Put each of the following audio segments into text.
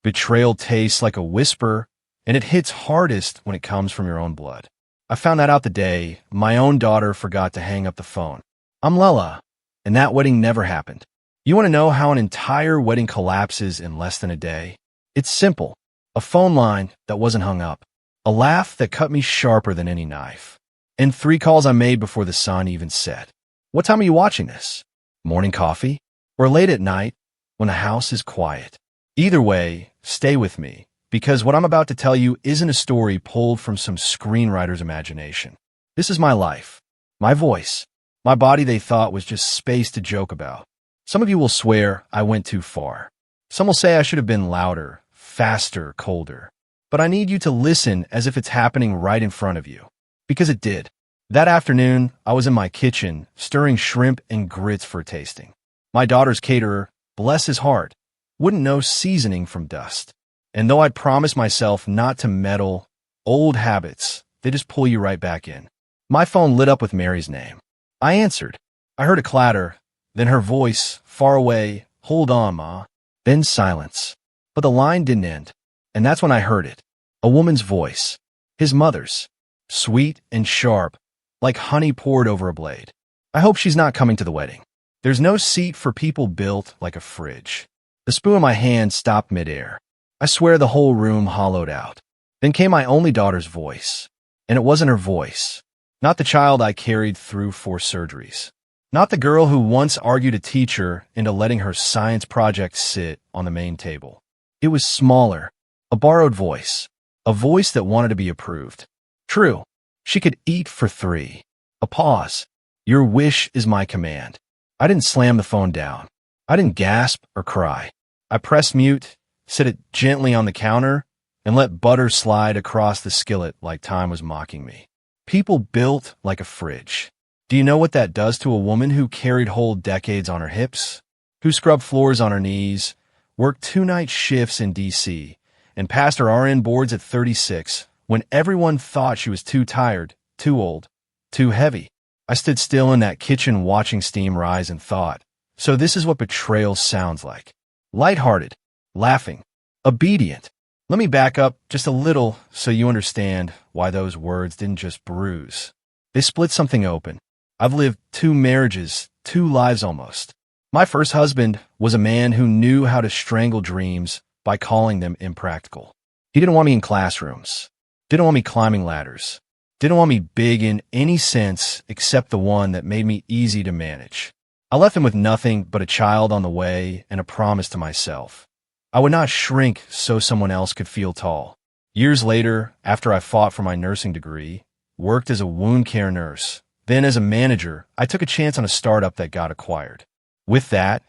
Betrayal tastes like a whisper, and it hits hardest when it comes from your own blood. I found that out the day my own daughter forgot to hang up the phone. I'm Lela, and that wedding never happened. You want to know how an entire wedding collapses in less than a day? It's simple. A phone line that wasn't hung up. A laugh that cut me sharper than any knife. And 3 calls I made before the sun even set. What time are you watching this? Morning coffee? Or late at night when the house is quiet? Either way, stay with me, because what I'm about to tell you isn't a story pulled from some screenwriter's imagination. This is my life, my voice, my body they thought was just space to joke about. Some of you will swear I went too far. Some will say I should have been louder, faster, colder. But I need you to listen as if it's happening right in front of you. Because it did. That afternoon, I was in my kitchen, stirring shrimp and grits for tasting. My daughter's caterer, bless his heart, wouldn't know seasoning from dust. And though I'd promised myself not to meddle, old habits, they just pull you right back in. My phone lit up with Mary's name. I answered. I heard a clatter, then her voice, far away, "Hold on, Ma." Then silence. But the line didn't end. And that's when I heard it. A woman's voice. His mother's. Sweet and sharp, like honey poured over a blade. I hope she's not coming to the wedding. There's no seat for people built like a fridge. The spoon in my hand stopped midair. I swear the whole room hollowed out. Then came my only daughter's voice. And it wasn't her voice. Not the child I carried through 4 surgeries. Not the girl who once argued a teacher into letting her science project sit on the main table. It was smaller, a borrowed voice, a voice that wanted to be approved. True, she could eat for 3. A pause. Your wish is my command. I didn't slam the phone down. I didn't gasp or cry. I pressed mute, set it gently on the counter, and let butter slide across the skillet like time was mocking me. People built like a fridge. Do you know what that does to a woman who carried whole decades on her hips? Who scrubbed floors on her knees, worked 2-night shifts in D.C., and passed her RN boards at 36 when everyone thought she was too tired, too old, too heavy. I stood still in that kitchen watching steam rise and thought, so this is what betrayal sounds like. Lighthearted, laughing, obedient. Let me back up just a little so you understand why those words didn't just bruise. They split something open. I've lived 2 marriages, 2 lives almost. My first husband was a man who knew how to strangle dreams by calling them impractical. He didn't want me in classrooms, didn't want me climbing ladders, didn't want me big in any sense except the one that made me easy to manage. I left him with nothing but a child on the way and a promise to myself. I would not shrink so someone else could feel tall. Years later, after I fought for my nursing degree, worked as a wound care nurse, then as a manager, I took a chance on a startup that got acquired. With that,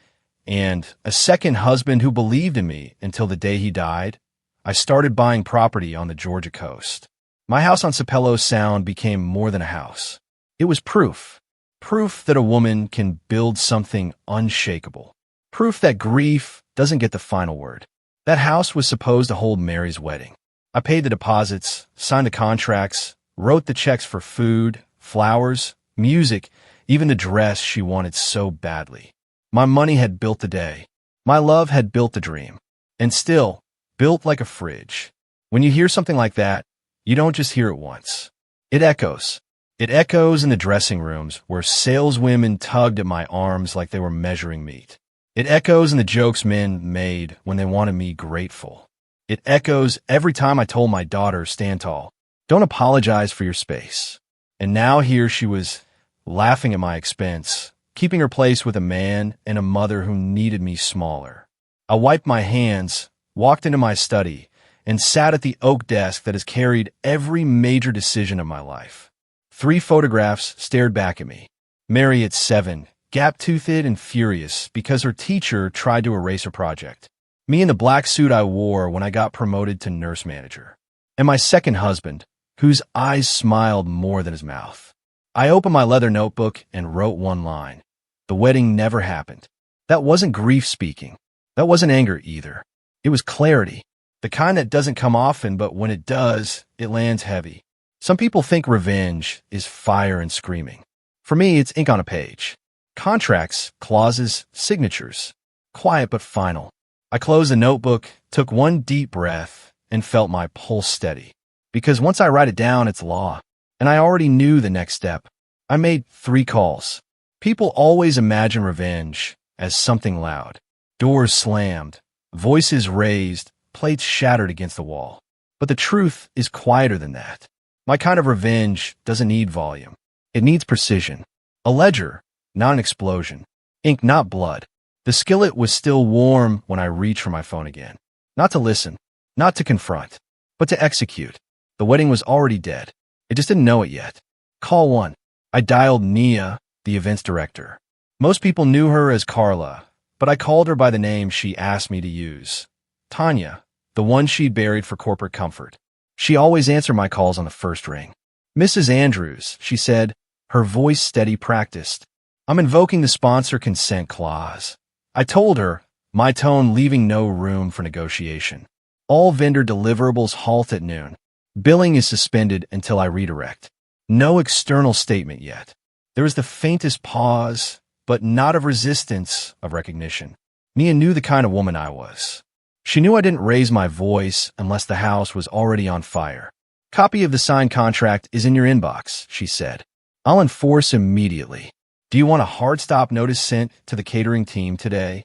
and a second husband who believed in me until the day he died, I started buying property on the Georgia coast. My house on Sapelo Sound became more than a house. It was proof. Proof that a woman can build something unshakable. Proof that grief doesn't get the final word. That house was supposed to hold Mary's wedding. I paid the deposits, signed the contracts, wrote the checks for food, flowers, music, even the dress she wanted so badly. My money had built the day. My love had built the dream. And still, built like a fridge. When you hear something like that, you don't just hear it once. It echoes. It echoes in the dressing rooms where saleswomen tugged at my arms like they were measuring meat. It echoes in the jokes men made when they wanted me grateful. It echoes every time I told my daughter, stand tall. Don't apologize for your space. And now here she was, laughing at my expense, keeping her place with a man and a mother who needed me smaller. I wiped my hands, walked into my study, and sat at the oak desk that has carried every major decision of my life. 3 photographs stared back at me. Mary at 7, gap-toothed and furious because her teacher tried to erase her project. Me in the black suit I wore when I got promoted to nurse manager. And my second husband, whose eyes smiled more than his mouth. I opened my leather notebook and wrote 1 line. The wedding never happened. That wasn't grief speaking. That wasn't anger either. It was clarity. The kind that doesn't come often, but when it does, it lands heavy. Some people think revenge is fire and screaming. For me, it's ink on a page. Contracts, clauses, signatures. Quiet but final. I closed the notebook, took one deep breath, and felt my pulse steady. Because once I write it down, it's law. And I already knew the next step. I made 3 calls. People always imagine revenge as something loud. Doors slammed, voices raised, plates shattered against the wall. But the truth is quieter than that. My kind of revenge doesn't need volume. It needs precision. A ledger, not an explosion. Ink, not blood. The skillet was still warm when I reached for my phone again. Not to listen, not to confront, but to execute. The wedding was already dead. It just didn't know it yet. Call 1. I dialed Nia, the events director. Most people knew her as Carla, but I called her by the name she asked me to use. Tanya, the one she'd buried for corporate comfort. She always answered my calls on the first ring. Mrs. Andrews, she said, her voice steady, practiced. I'm invoking the sponsor consent clause. I told her, my tone leaving no room for negotiation. All vendor deliverables halt at noon. Billing is suspended until I redirect. No external statement yet. There was the faintest pause, but not of resistance, of recognition. Nia knew the kind of woman I was. She knew I didn't raise my voice unless the house was already on fire. Copy of the signed contract is in your inbox, she said. I'll enforce immediately. Do you want a hard stop notice sent to the catering team today?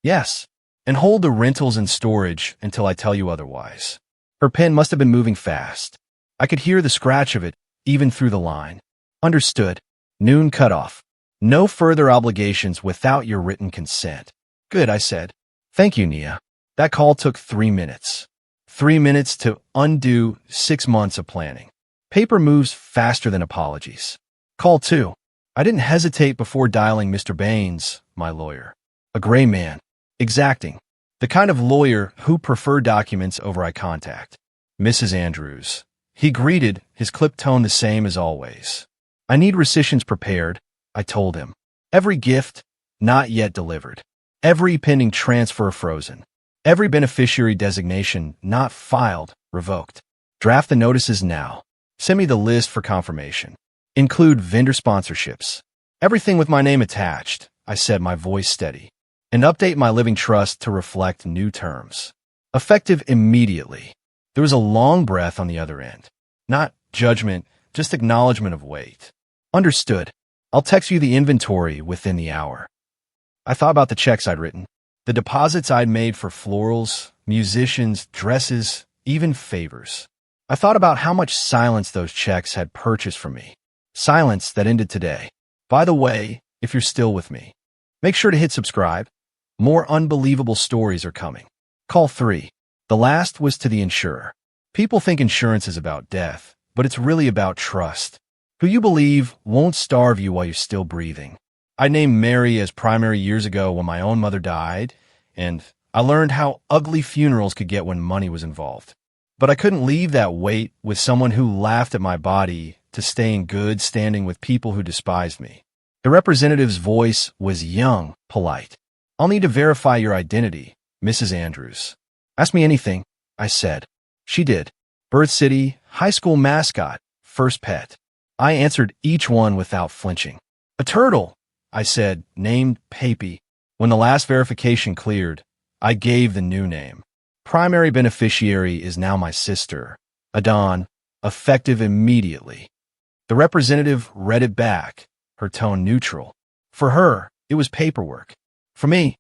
Yes. And hold the rentals in storage until I tell you otherwise. Her pen must have been moving fast. I could hear the scratch of it, even through the line. Understood. Noon cutoff. No further obligations without your written consent. Good, I said. Thank you, Nia. That call took 3 minutes. 3 minutes to undo 6 months of planning. Paper moves faster than apologies. Call 2. I didn't hesitate before dialing Mr. Baines, my lawyer. A gray man. Exacting. The kind of lawyer who preferred documents over eye contact. Mrs. Andrews. He greeted, his clipped tone the same as always. I need rescissions prepared, I told him. Every gift, not yet delivered. Every pending transfer frozen. Every beneficiary designation not filed, revoked. Draft the notices now. Send me the list for confirmation. Include vendor sponsorships. Everything with my name attached, I said, my voice steady. And update my living trust to reflect new terms. Effective immediately. There was a long breath on the other end. Not judgment, just acknowledgement of weight. Understood. I'll text you the inventory within the hour. I thought about the checks I'd written. The deposits I'd made for florals, musicians, dresses, even favors. I thought about how much silence those checks had purchased from me. Silence that ended today. By the way, if you're still with me, make sure to hit subscribe. More unbelievable stories are coming. Call 3. The last was to the insurer. People think insurance is about death, but it's really about trust. Who you believe won't starve you while you're still breathing. I named Mary as primary years ago when my own mother died, and I learned how ugly funerals could get when money was involved. But I couldn't leave that weight with someone who laughed at my body to stay in good standing with people who despised me. The representative's voice was young, polite. I'll need to verify your identity, Mrs. Andrews. Ask me anything, I said. She did. Birth city, high school mascot, first pet. I answered each one without flinching. A turtle, I said, named Papy. When the last verification cleared, I gave the new name. Primary beneficiary is now my sister, Adon, effective immediately. The representative read it back, her tone neutral. For her, it was paperwork. For me,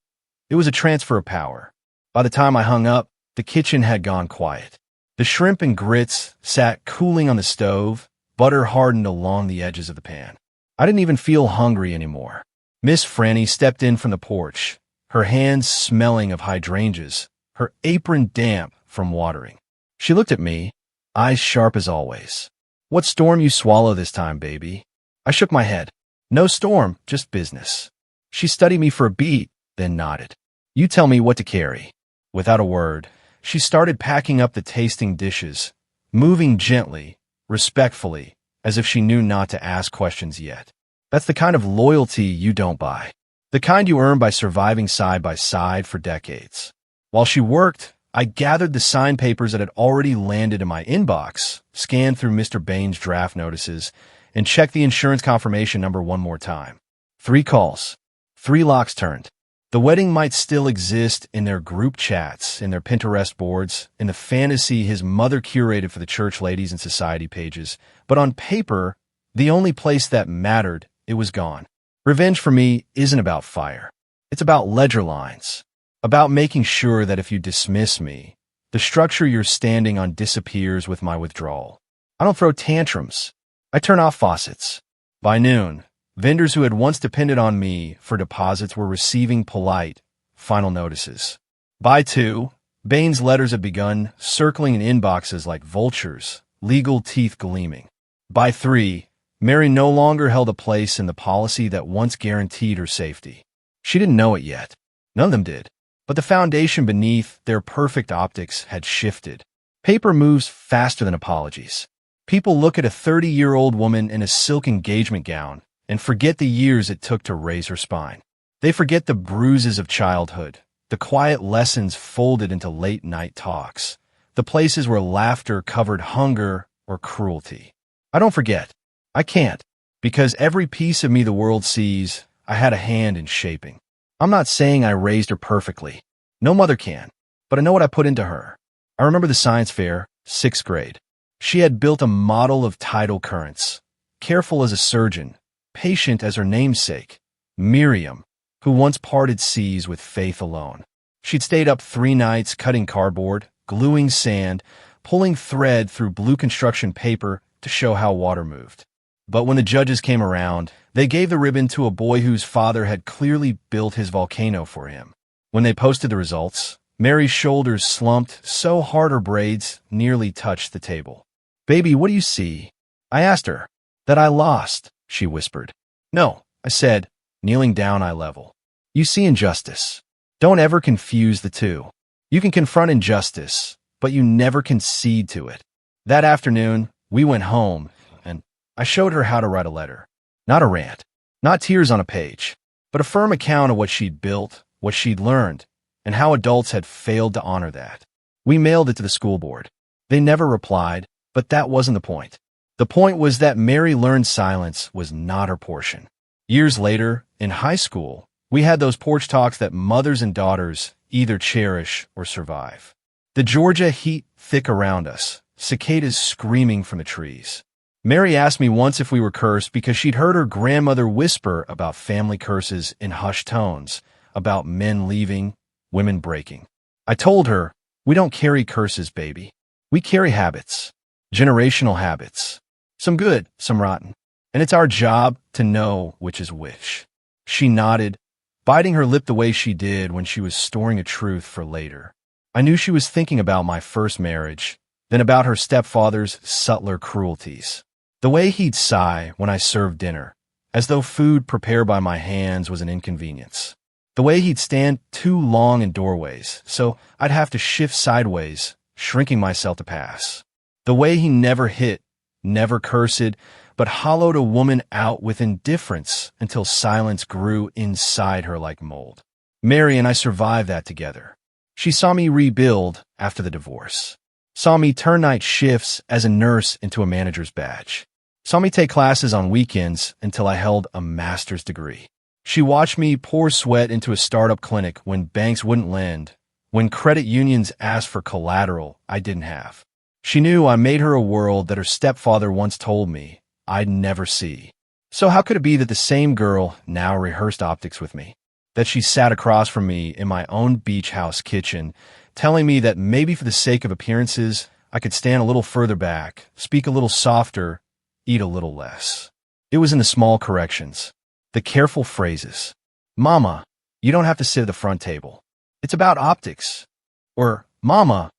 it was a transfer of power. By the time I hung up, the kitchen had gone quiet. The shrimp and grits sat cooling on the stove, butter hardened along the edges of the pan. I didn't even feel hungry anymore. Miss Franny stepped in from the porch, her hands smelling of hydrangeas, her apron damp from watering. She looked at me, eyes sharp as always. What storm you swallow this time, baby? I shook my head. No storm, just business. She studied me for a beat, then nodded. You tell me what to carry. Without a word, she started packing up the tasting dishes, moving gently, respectfully, as if she knew not to ask questions yet. That's the kind of loyalty you don't buy. The kind you earn by surviving side by side for decades. While she worked, I gathered the signed papers that had already landed in my inbox, scanned through Mr. Baines' draft notices, and checked the insurance confirmation number one more time. 3 calls. 3 locks turned. The wedding might still exist in their group chats, in their Pinterest boards, in the fantasy his mother curated for the church ladies and society pages, but on paper, the only place that mattered, it was gone. Revenge for me isn't about fire. It's about ledger lines, about making sure that if you dismiss me, the structure you're standing on disappears with my withdrawal. I don't throw tantrums. I turn off faucets. By noon, vendors who had once depended on me for deposits were receiving polite, final notices. By 2, Bain's letters had begun circling in inboxes like vultures, legal teeth gleaming. By 3, Mary no longer held a place in the policy that once guaranteed her safety. She didn't know it yet. None of them did. But the foundation beneath their perfect optics had shifted. Paper moves faster than apologies. People look at a 30-year-old woman in a silk engagement gown and forget the years it took to raise her spine. They forget the bruises of childhood, the quiet lessons folded into late-night talks, the places where laughter covered hunger or cruelty. I don't forget. I can't, because every piece of me the world sees, I had a hand in shaping. I'm not saying I raised her perfectly. No mother can, but I know what I put into her. I remember the science fair, 6th grade. She had built a model of tidal currents, careful as a surgeon, patient as her namesake, Miriam, who once parted seas with faith alone. She'd stayed up 3 nights cutting cardboard, gluing sand, pulling thread through blue construction paper to show how water moved. But when the judges came around, they gave the ribbon to a boy whose father had clearly built his volcano for him. When they posted the results, Mary's shoulders slumped so hard her braids nearly touched the table. "Baby, what do you see?" I asked her. "That I lost," she whispered. "No," I said, kneeling down eye level. "You see injustice. Don't ever confuse the two. You can confront injustice, but you never concede to it." That afternoon, we went home, and I showed her how to write a letter. Not a rant, not tears on a page, but a firm account of what she'd built, what she'd learned, and how adults had failed to honor that. We mailed it to the school board. They never replied, but that wasn't the point. The point was that Mary learned silence was not her portion. Years later, in high school, we had those porch talks that mothers and daughters either cherish or survive. The Georgia heat thick around us, cicadas screaming from the trees. Mary asked me once if we were cursed because she'd heard her grandmother whisper about family curses in hushed tones, about men leaving, women breaking. I told her, "We don't carry curses, baby. We carry habits. Generational habits. Some good, some rotten. And it's our job to know which is which." She nodded, biting her lip the way she did when she was storing a truth for later. I knew she was thinking about my first marriage, then about her stepfather's subtler cruelties. The way he'd sigh when I served dinner, as though food prepared by my hands was an inconvenience. The way he'd stand too long in doorways, so I'd have to shift sideways, shrinking myself to pass. The way he never hit, never cursed, but hollowed a woman out with indifference until silence grew inside her like mold. Mary and I survived that together. She saw me rebuild after the divorce. Saw me turn night shifts as a nurse into a manager's badge. Saw me take classes on weekends until I held a master's degree. She watched me pour sweat into a startup clinic when banks wouldn't lend, when credit unions asked for collateral I didn't have. She knew I made her a world that her stepfather once told me I'd never see. So how could it be that the same girl now rehearsed optics with me? That she sat across from me in my own beach house kitchen, telling me that maybe for the sake of appearances, I could stand a little further back, speak a little softer, eat a little less. It was in the small corrections, the careful phrases. "Mama, you don't have to sit at the front table. It's about optics." Or, "Mama,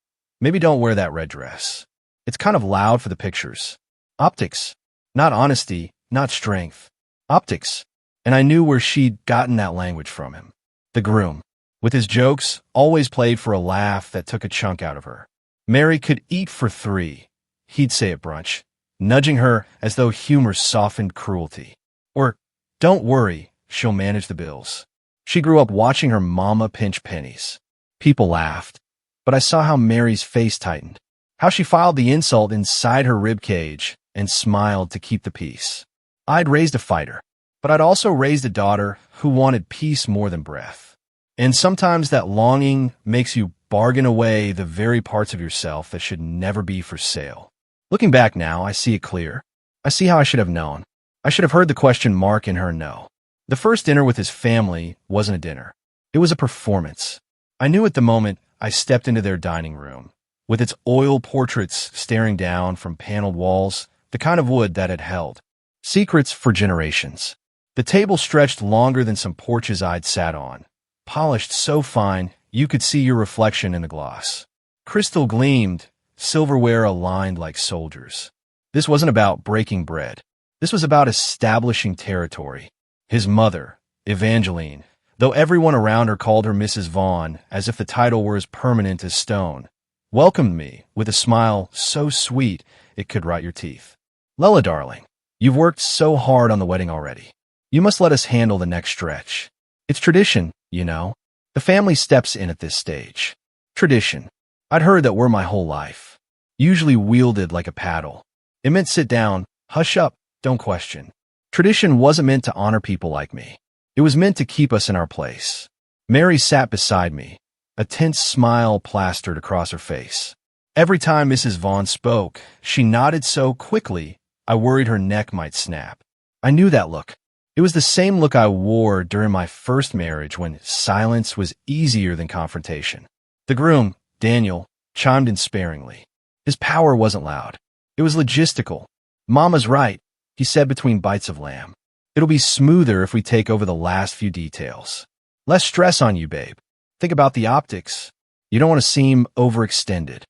maybe don't wear that red dress. It's kind of loud for the pictures." Optics. Not honesty, not strength. Optics. And I knew where she'd gotten that language from him. The groom. With his jokes, always played for a laugh that took a chunk out of her. Mary could eat for 3, he'd say at brunch, nudging her as though humor softened cruelty. Or, "Don't worry, she'll manage the bills." She grew up watching her mama pinch pennies. People laughed, but I saw how Mary's face tightened, how she filed the insult inside her rib cage and smiled to keep the peace. I'd raised a fighter, but I'd also raised a daughter who wanted peace more than breath. And sometimes that longing makes you bargain away the very parts of yourself that should never be for sale. Looking back now, I see it clear. I see how I should have known. I should have heard the question mark in her no. The first dinner with his family wasn't a dinner. It was a performance. I knew at the moment I stepped into their dining room, with its oil portraits staring down from paneled walls, the kind of wood that had held secrets for generations. The table stretched longer than some porches I'd sat on, polished so fine you could see your reflection in the glass. Crystal gleamed, silverware aligned like soldiers. This wasn't about breaking bread. This was about establishing territory. His mother, Evangeline, though everyone around her called her Mrs. Vaughn as if the title were as permanent as stone, welcomed me with a smile so sweet it could rot your teeth. "Lella, darling, you've worked so hard on the wedding already. You must let us handle the next stretch. It's tradition, you know. The family steps in at this stage. Tradition. I'd heard that word my whole life. Usually wielded like a paddle. It meant sit down, hush up, don't question. Tradition wasn't meant to honor people like me. It was meant to keep us in our place." Mary sat beside me, a tense smile plastered across her face. Every time Mrs. Vaughn spoke, she nodded so quickly I worried her neck might snap. I knew that look. It was the same look I wore during my first marriage when silence was easier than confrontation. The groom, Daniel, chimed in sparingly. His power wasn't loud. It was logistical. "Mama's right," he said between bites of lamb. "It'll be smoother if we take over the last few details. Less stress on you, babe. Think about the optics. You don't want to seem overextended."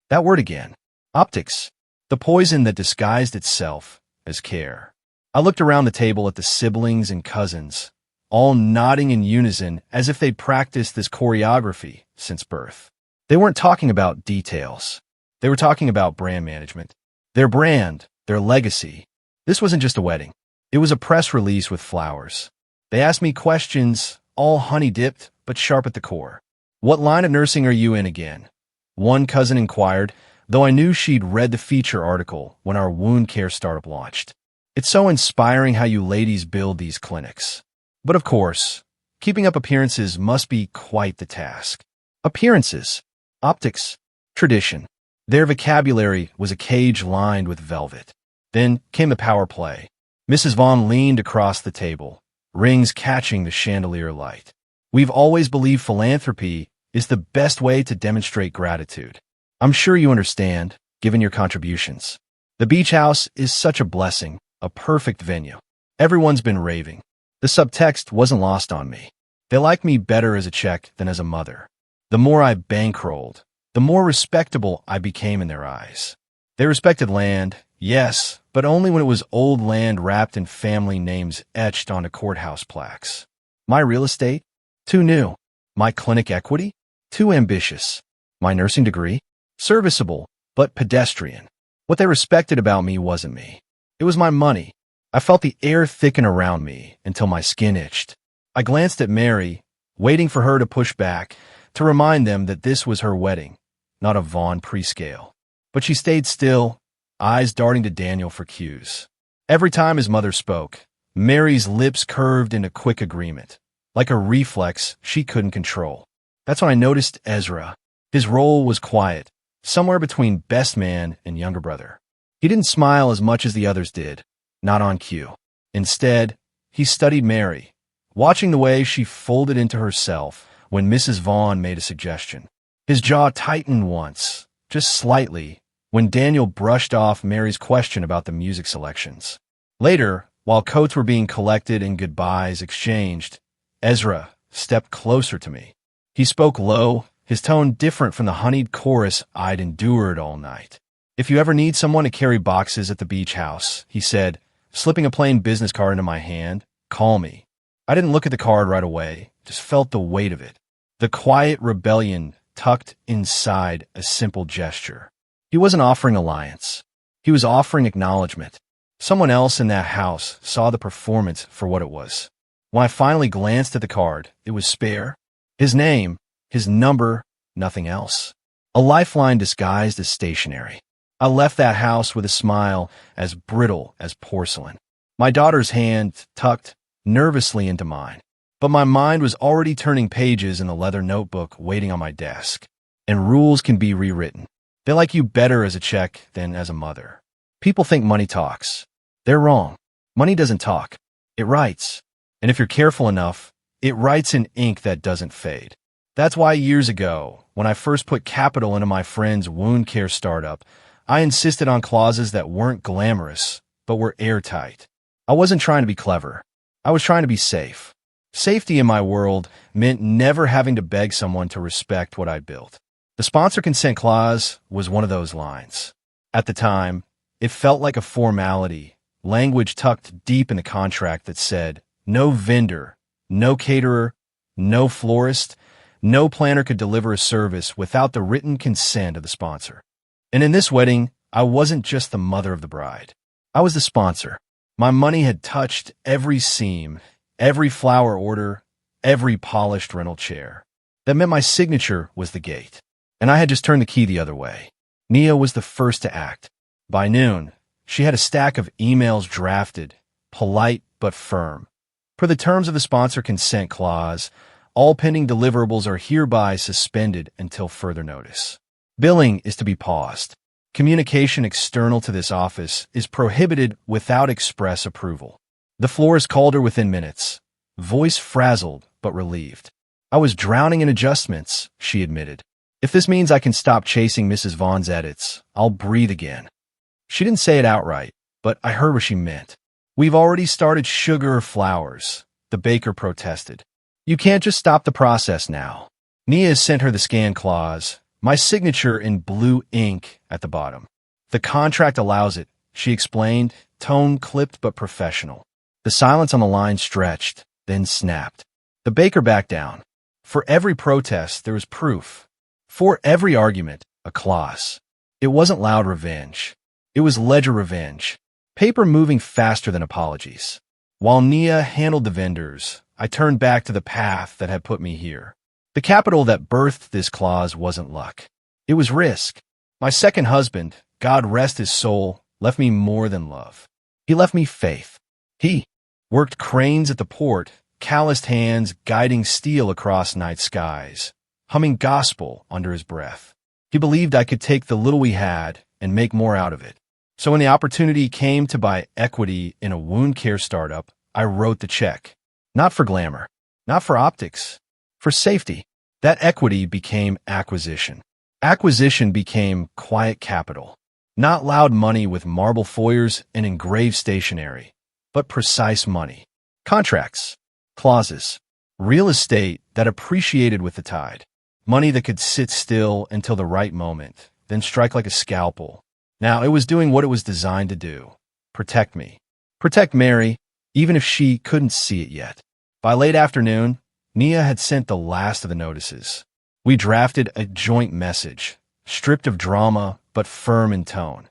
That word again. Optics. The poison that disguised itself as care. I looked around the table at the siblings and cousins, all nodding in unison as if they'd practiced this choreography since birth. They weren't talking about details. They were talking about brand management. Their brand, their legacy. This wasn't just a wedding. It was a press release with flowers. They asked me questions, all honey-dipped, but sharp at the core. "What line of nursing are you in again?" one cousin inquired, though I knew she'd read the feature article when our wound care startup launched. It's so inspiring how you ladies build these clinics. But of course, keeping up appearances must be quite the task. Appearances, optics, tradition. Their vocabulary was a cage lined with velvet. Then came the power play. Mrs. Vaughn leaned across the table, rings catching the chandelier light. "We've always believed philanthropy is the best way to demonstrate gratitude. I'm sure you understand, given your contributions. The beach house is such a blessing, a perfect venue. Everyone's been raving. The subtext wasn't lost on me. They like me better as a Czech than as a mother. The more I bankrolled, the more respectable I became in their eyes. They respected land, yes, but only when it was old land wrapped in family names etched onto courthouse plaques. My real estate? Too new. My clinic equity? Too ambitious. My nursing degree? Serviceable, but pedestrian. What they respected about me wasn't me. It was my money. I felt the air thicken around me until my skin itched. I glanced at Mary, waiting for her to push back, to remind them that this was her wedding, not a Vaughn prescale. But she stayed still, eyes darting to Daniel for cues. Every time his mother spoke, Mary's lips curved into quick agreement, like a reflex she couldn't control. That's when I noticed Ezra. His role was quiet, somewhere between best man and younger brother. He didn't smile as much as the others did, not on cue. Instead, he studied Mary, watching the way she folded into herself when Mrs. Vaughn made a suggestion. His jaw tightened once, just slightly, when Daniel brushed off Mary's question about the music selections. Later, while coats were being collected and goodbyes exchanged, Ezra stepped closer to me. He spoke low, his tone different from the honeyed chorus I'd endured all night. "If you ever need someone to carry boxes at the beach house," he said, slipping a plain business card into my hand, "call me." I didn't look at the card right away, just felt the weight of it. The quiet rebellion tucked inside a simple gesture. He wasn't offering alliance. He was offering acknowledgement. Someone else in that house saw the performance for what it was. When I finally glanced at the card, it was spare. His name, his number, nothing else. A lifeline disguised as stationery. I left that house with a smile as brittle as porcelain. My daughter's hand tucked nervously into mine. But my mind was already turning pages in the leather notebook waiting on my desk. And rules can be rewritten. They like you better as a check than as a mother. People think money talks. They're wrong. Money doesn't talk. It writes. And if you're careful enough, it writes in ink that doesn't fade. That's why years ago, when I first put capital into my friend's wound care startup, I insisted on clauses that weren't glamorous, but were airtight. I wasn't trying to be clever. I was trying to be safe. Safety in my world meant never having to beg someone to respect what I built. The sponsor consent clause was one of those lines. At the time, it felt like a formality, language tucked deep in the contract that said, no vendor, no caterer, no florist, no planner could deliver a service without the written consent of the sponsor. And in this wedding, I wasn't just the mother of the bride. I was the sponsor. My money had touched every seam, every flower order, every polished rental chair. That meant my signature was the gate. And I had just turned the key the other way. Nia was the first to act. By noon, she had a stack of emails drafted, polite but firm. Per the terms of the sponsor consent clause, all pending deliverables are hereby suspended until further notice. Billing is to be paused. Communication external to this office is prohibited without express approval. The florist called her within minutes, voice frazzled but relieved. I was drowning in adjustments, she admitted. If this means I can stop chasing Mrs. Vaughn's edits, I'll breathe again. She didn't say it outright, but I heard what she meant. We've already started sugar or flowers, the baker protested. You can't just stop the process now. Nia sent her the scan clause, my signature in blue ink at the bottom. The contract allows it, she explained, tone clipped but professional. The silence on the line stretched, then snapped. The baker backed down. For every protest, there was proof. For every argument, a clause. It wasn't loud revenge. It was ledger revenge. Paper moving faster than apologies. While Nia handled the vendors, I turned back to the path that had put me here. The capital that birthed this clause wasn't luck. It was risk. My second husband, God rest his soul, left me more than love. He left me faith. He worked cranes at the port, calloused hands guiding steel across night skies, humming gospel under his breath. He believed I could take the little we had and make more out of it. So when the opportunity came to buy equity in a wound care startup, I wrote the check. Not for glamour, not for optics, for safety. That equity became acquisition. Acquisition became quiet capital. Not loud money with marble foyers and engraved stationery, but precise money. Contracts, clauses, real estate that appreciated with the tide. Money that could sit still until the right moment, then strike like a scalpel. Now it was doing what it was designed to do. Protect me. Protect Mary, even if she couldn't see it yet. By late afternoon, Nia had sent the last of the notices. We drafted a joint message, stripped of drama but firm in tone.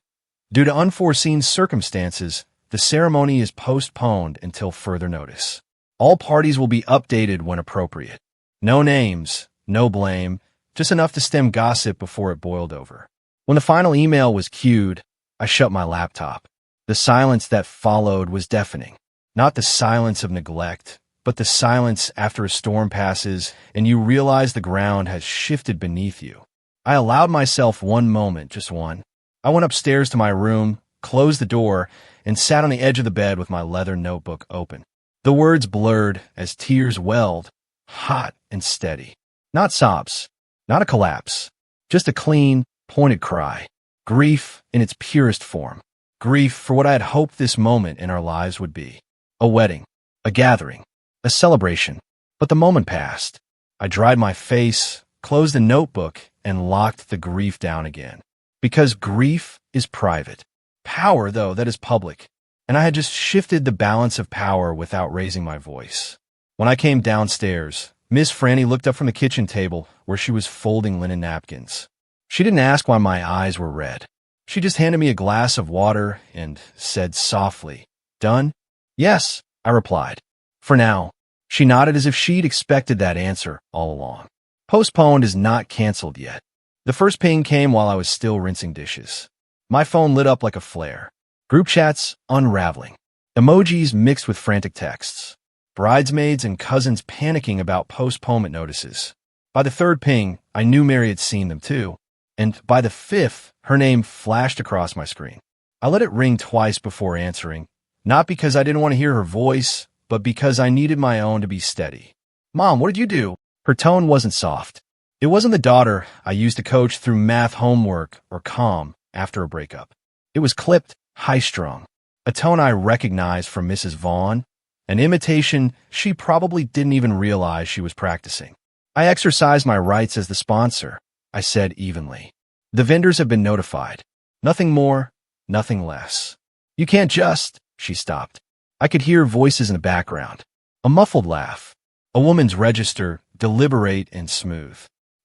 Due to unforeseen circumstances, the ceremony is postponed until further notice. All parties will be updated when appropriate. No names, no blame, just enough to stem gossip before it boiled over. When the final email was queued, I shut my laptop. The silence that followed was deafening. Not the silence of neglect, but the silence after a storm passes and you realize the ground has shifted beneath you. I allowed myself one moment, just one. I went upstairs to my room, closed the door, and sat on the edge of the bed with my leather notebook open. The words blurred as tears welled, hot and steady. Not sobs, not a collapse, just a clean, pointed cry. Grief in its purest form. Grief for what I had hoped this moment in our lives would be. A wedding, a gathering, a celebration. But the moment passed. I dried my face, closed the notebook, and locked the grief down again. Because grief is private. Power, though, that is public. And I had just shifted the balance of power without raising my voice. When I came downstairs, Miss Franny looked up from the kitchen table where she was folding linen napkins. She didn't ask why my eyes were red. She just handed me a glass of water and said softly, "Done?" "Yes," I replied. "For now." She nodded as if she'd expected that answer all along. Postponed is not canceled yet. The first ping came while I was still rinsing dishes. My phone lit up like a flare. Group chats unraveling. Emojis mixed with frantic texts. bridesmaids and cousins panicking about postponement notices. By the third ping, I knew Mary had seen them too, and by the fifth, her name flashed across my screen. I let it ring twice before answering, not because I didn't want to hear her voice, but because I needed my own to be steady. "Mom, what did you do?" Her tone wasn't soft. It wasn't the daughter I used to coach through math homework or calm after a breakup. It was clipped, high-strung, a tone I recognized from Mrs. Vaughn, an imitation she probably didn't even realize she was practicing. "I exercise my rights as the sponsor," I said evenly. "The vendors have been notified. Nothing more, nothing less." "You can't just—" She stopped. I could hear voices in the background. A muffled laugh. A woman's register, deliberate and smooth.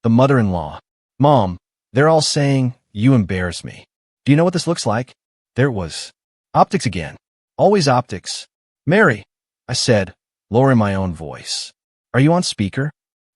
The mother-in-law. "Mom, they're all saying, you embarrass me. Do you know what this looks like?" There it was. Optics again. Always optics. "Mary," I said, lowering my own voice. "Are you on speaker?"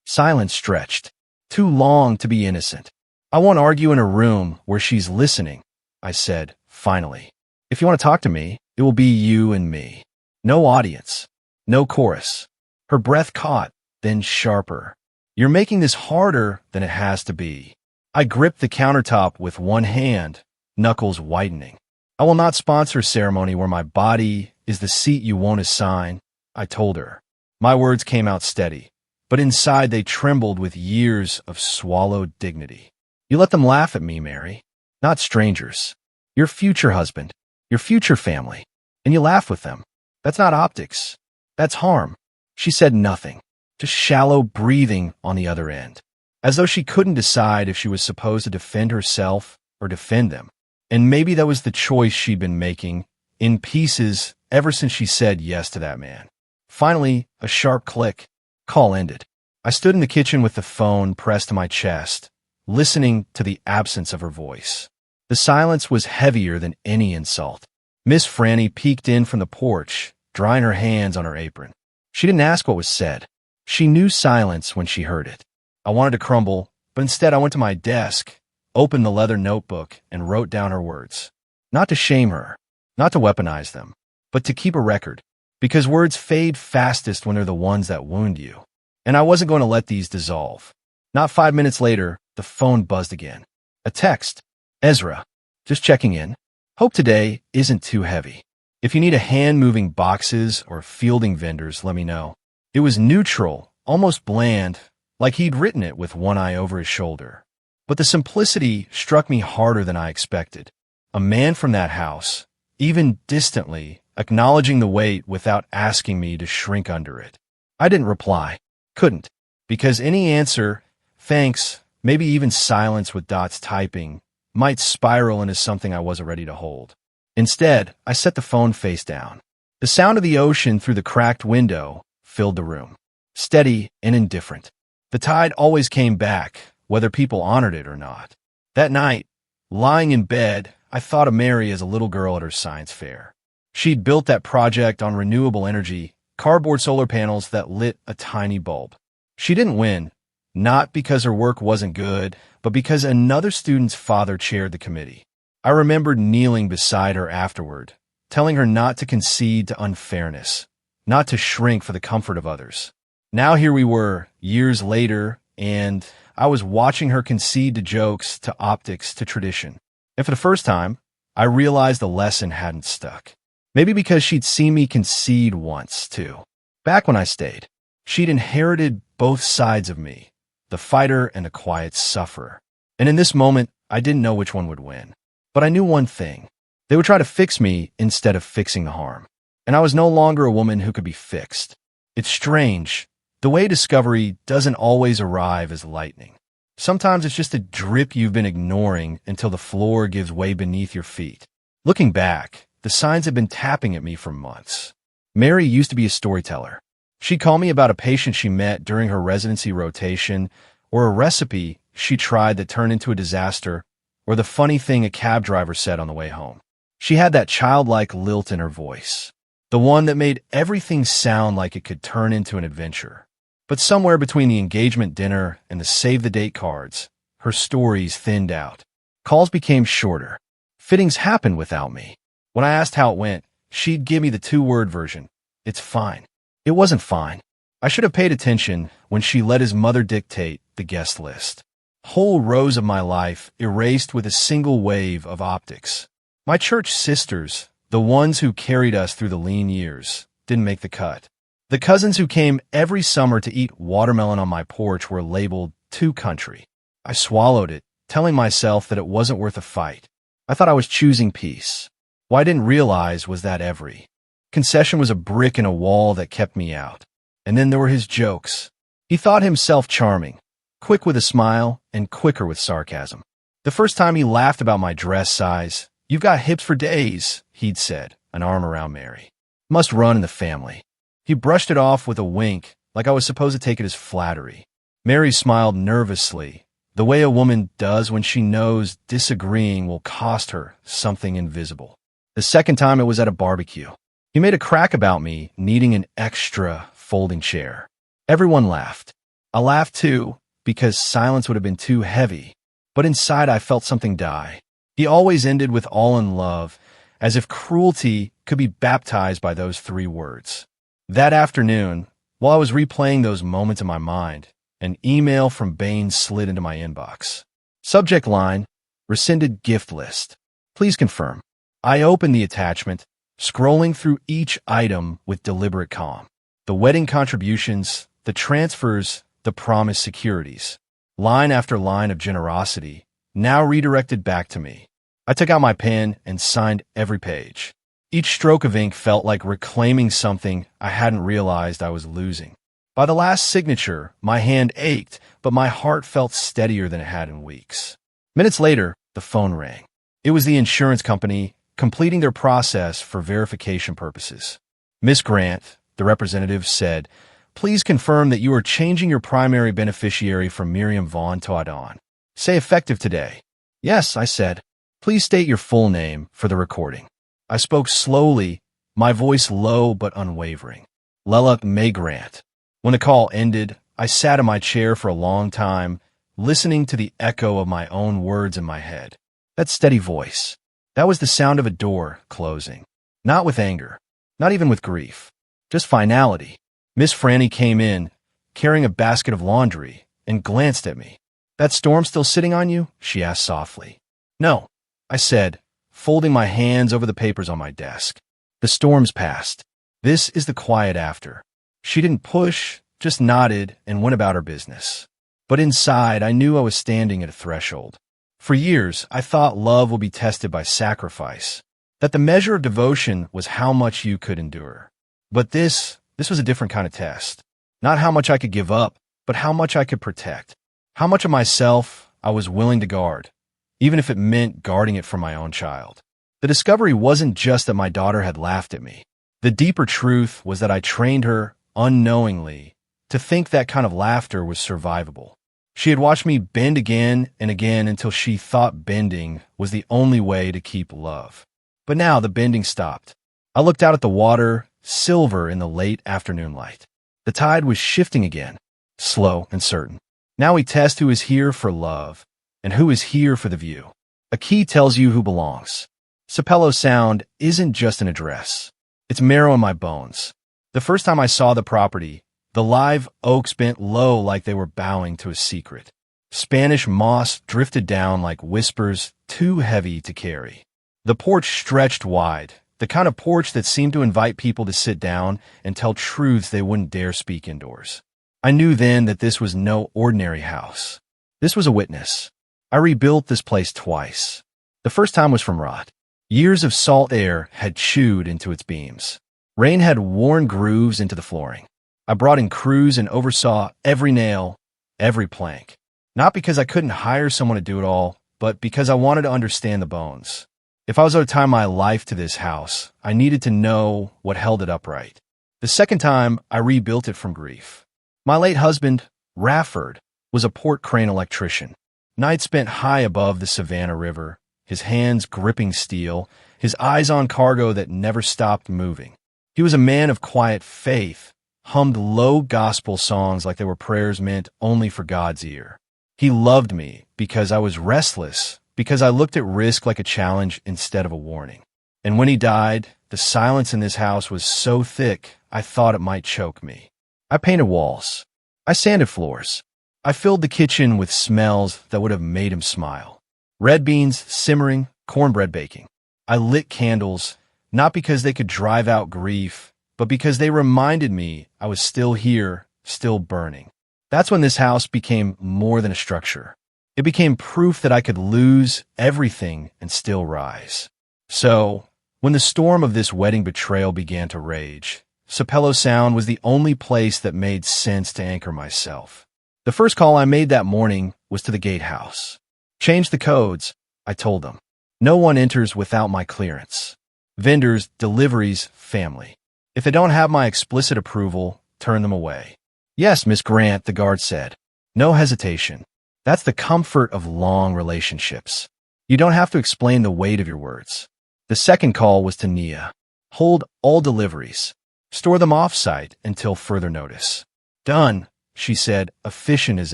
Silence stretched. Too long to be innocent. "I won't argue in a room where she's listening," I said, finally. "If you want to talk to me, it will be you and me. No audience. No chorus." Her breath caught, then sharper. "You're making this harder than it has to be." I gripped the countertop with one hand, knuckles whitening. "I will not sponsor a ceremony where my body is the seat you won't assign," I told her. My words came out steady, but inside they trembled with years of swallowed dignity. "You let them laugh at me, Mary. Not strangers. Your future husband, your future family, and you laugh with them. That's not optics. That's harm." She said nothing, just shallow breathing on the other end, as though she couldn't decide if she was supposed to defend herself or defend them. And maybe that was the choice she'd been making, in pieces, ever since she said yes to that man. Finally, a sharp click. Call ended. I stood in the kitchen with the phone pressed to my chest, listening to the absence of her voice. The silence was heavier than any insult. Miss Franny peeked in from the porch, drying her hands on her apron. She didn't ask what was said. She knew silence when she heard it. I wanted to crumble, but instead I went to my desk, opened the leather notebook, and wrote down her words. Not to shame her, not to weaponize them, but to keep a record. Because words fade fastest when they're the ones that wound you. And I wasn't going to let these dissolve. Not 5 minutes later, the phone buzzed again. A text. "Ezra, just checking in. Hope today isn't too heavy. If you need a hand moving boxes or fielding vendors, let me know." It was neutral, almost bland, like he'd written it with one eye over his shoulder. But the simplicity struck me harder than I expected. A man from that house, even distantly, acknowledging the weight without asking me to shrink under it. I didn't reply. Couldn't. Because any answer, thanks, maybe even silence with dots typing, might spiral into something I wasn't ready to hold. Instead, I set the phone face down. The sound of the ocean through the cracked window filled the room. Steady and indifferent. The tide always came back, whether people honored it or not. That night, lying in bed, I thought of Mary as a little girl at her science fair. She'd built that project on renewable energy, cardboard solar panels that lit a tiny bulb. She didn't win, not because her work wasn't good, but because another student's father chaired the committee. I remembered kneeling beside her afterward, telling her not to concede to unfairness, not to shrink for the comfort of others. Now here we were, years later, and I was watching her concede to jokes, to optics, to tradition. And for the first time, I realized the lesson hadn't stuck. Maybe because she'd seen me concede once, too. Back when I stayed, she'd inherited both sides of me, the fighter and the quiet sufferer. And in this moment, I didn't know which one would win. But I knew one thing. They would try to fix me instead of fixing the harm. And I was no longer a woman who could be fixed. It's strange. The way discovery doesn't always arrive as lightning. Sometimes it's just a drip you've been ignoring until the floor gives way beneath your feet. Looking back, the signs have been tapping at me for months. Mary used to be a storyteller. She'd call me about a patient she met during her residency rotation, or a recipe she tried that turned into a disaster, or the funny thing a cab driver said on the way home. She had that childlike lilt in her voice, the one that made everything sound like it could turn into an adventure. But somewhere between the engagement dinner and the save-the-date cards, her stories thinned out. Calls became shorter. Fittings happened without me. When I asked how it went, she'd give me the two-word version. It's fine. It wasn't fine. I should have paid attention when she let his mother dictate the guest list. Whole rows of my life erased with a single wave of optics. My church sisters, the ones who carried us through the lean years, didn't make the cut. The cousins who came every summer to eat watermelon on my porch were labeled too country. I swallowed it, telling myself that it wasn't worth a fight. I thought I was choosing peace. What I didn't realize was that every concession was a brick in a wall that kept me out. And then there were his jokes. He thought himself charming, quick with a smile and quicker with sarcasm. The first time he laughed about my dress size, "You've got hips for days," he'd said, an arm around Mary. Must run in the family. He brushed it off with a wink, like I was supposed to take it as flattery. Mary smiled nervously, the way a woman does when she knows disagreeing will cost her something invisible. The second time it was at a barbecue. He made a crack about me needing an extra folding chair. Everyone laughed. I laughed too, because silence would have been too heavy, but inside I felt something die. He always ended with "all in love," as if cruelty could be baptized by those 3 words. That afternoon, while I was replaying those moments in my mind, an email from Bain slid into my inbox. Subject line, "Rescinded gift list. Please confirm." I opened the attachment, scrolling through each item with deliberate calm. The wedding contributions, the transfers, the promised securities. Line after line of generosity, now redirected back to me. I took out my pen and signed every page. Each stroke of ink felt like reclaiming something I hadn't realized I was losing. By the last signature, my hand ached, but my heart felt steadier than it had in weeks. Minutes later, the phone rang. It was the insurance company, completing their process for verification purposes. "Miss Grant," the representative said, "please confirm that you are changing your primary beneficiary from Miriam Vaughn to Adon. Say effective today." "Yes," I said. "Please state your full name for the recording." I spoke slowly, my voice low but unwavering. "Lela May Grant." When the call ended, I sat in my chair for a long time, listening to the echo of my own words in my head. That steady voice. That was the sound of a door closing. Not with anger, not even with grief, just finality. Miss Franny came in, carrying a basket of laundry, and glanced at me. "That storm still sitting on you?" she asked softly. "No," I said, folding my hands over the papers on my desk. "The storm's passed. This is the quiet after." She didn't push, just nodded and went about her business. But inside, I knew I was standing at a threshold. For years, I thought love would be tested by sacrifice, that the measure of devotion was how much you could endure. But this was a different kind of test. Not how much I could give up, but how much I could protect. How much of myself I was willing to guard, even if it meant guarding it from my own child. The discovery wasn't just that my daughter had laughed at me. The deeper truth was that I trained her, unknowingly, to think that kind of laughter was survivable. She had watched me bend again and again until she thought bending was the only way to keep love. But now the bending stopped. I looked out at the water, silver in the late afternoon light. The tide was shifting again, slow and certain. Now we test who is here for love and who is here for the view. A key tells you who belongs. Sapelo Sound isn't just an address. It's marrow in my bones. The first time I saw the property, the live oaks bent low like they were bowing to a secret. Spanish moss drifted down like whispers too heavy to carry. The porch stretched wide, the kind of porch that seemed to invite people to sit down and tell truths they wouldn't dare speak indoors. I knew then that this was no ordinary house. This was a witness. I rebuilt this place twice. The first time was from rot. Years of salt air had chewed into its beams. Rain had worn grooves into the flooring. I brought in crews and oversaw every nail, every plank. Not because I couldn't hire someone to do it all, but because I wanted to understand the bones. If I was going to tie my life to this house, I needed to know what held it upright. The second time, I rebuilt it from grief. My late husband, Rafford, was a port crane electrician. Nights spent high above the Savannah River, his hands gripping steel, his eyes on cargo that never stopped moving. He was a man of quiet faith, hummed low gospel songs like they were prayers meant only for God's ear. He loved me because I was restless, because I looked at risk like a challenge instead of a warning. And when he died, The silence in this house was so thick, I thought it might choke me. I painted walls. I sanded floors. I filled the kitchen with smells that would have made him smile. Red beans simmering, cornbread baking. I lit candles, not because they could drive out grief, but because they reminded me I was still here, still burning. That's when this house became more than a structure. It became proof that I could lose everything and still rise. So, when the storm of this wedding betrayal began to rage, Sapelo Sound was the only place that made sense to anchor myself. The first call I made that morning was to the gatehouse. Change the codes, I told them. No one enters without my clearance. Vendors, deliveries, family. If they don't have my explicit approval, turn them away. Yes, Miss Grant, the guard said. No hesitation. That's the comfort of long relationships. You don't have to explain the weight of your words. The second call was to Nia. Hold all deliveries. Store them off-site until further notice. Done, she said, efficient as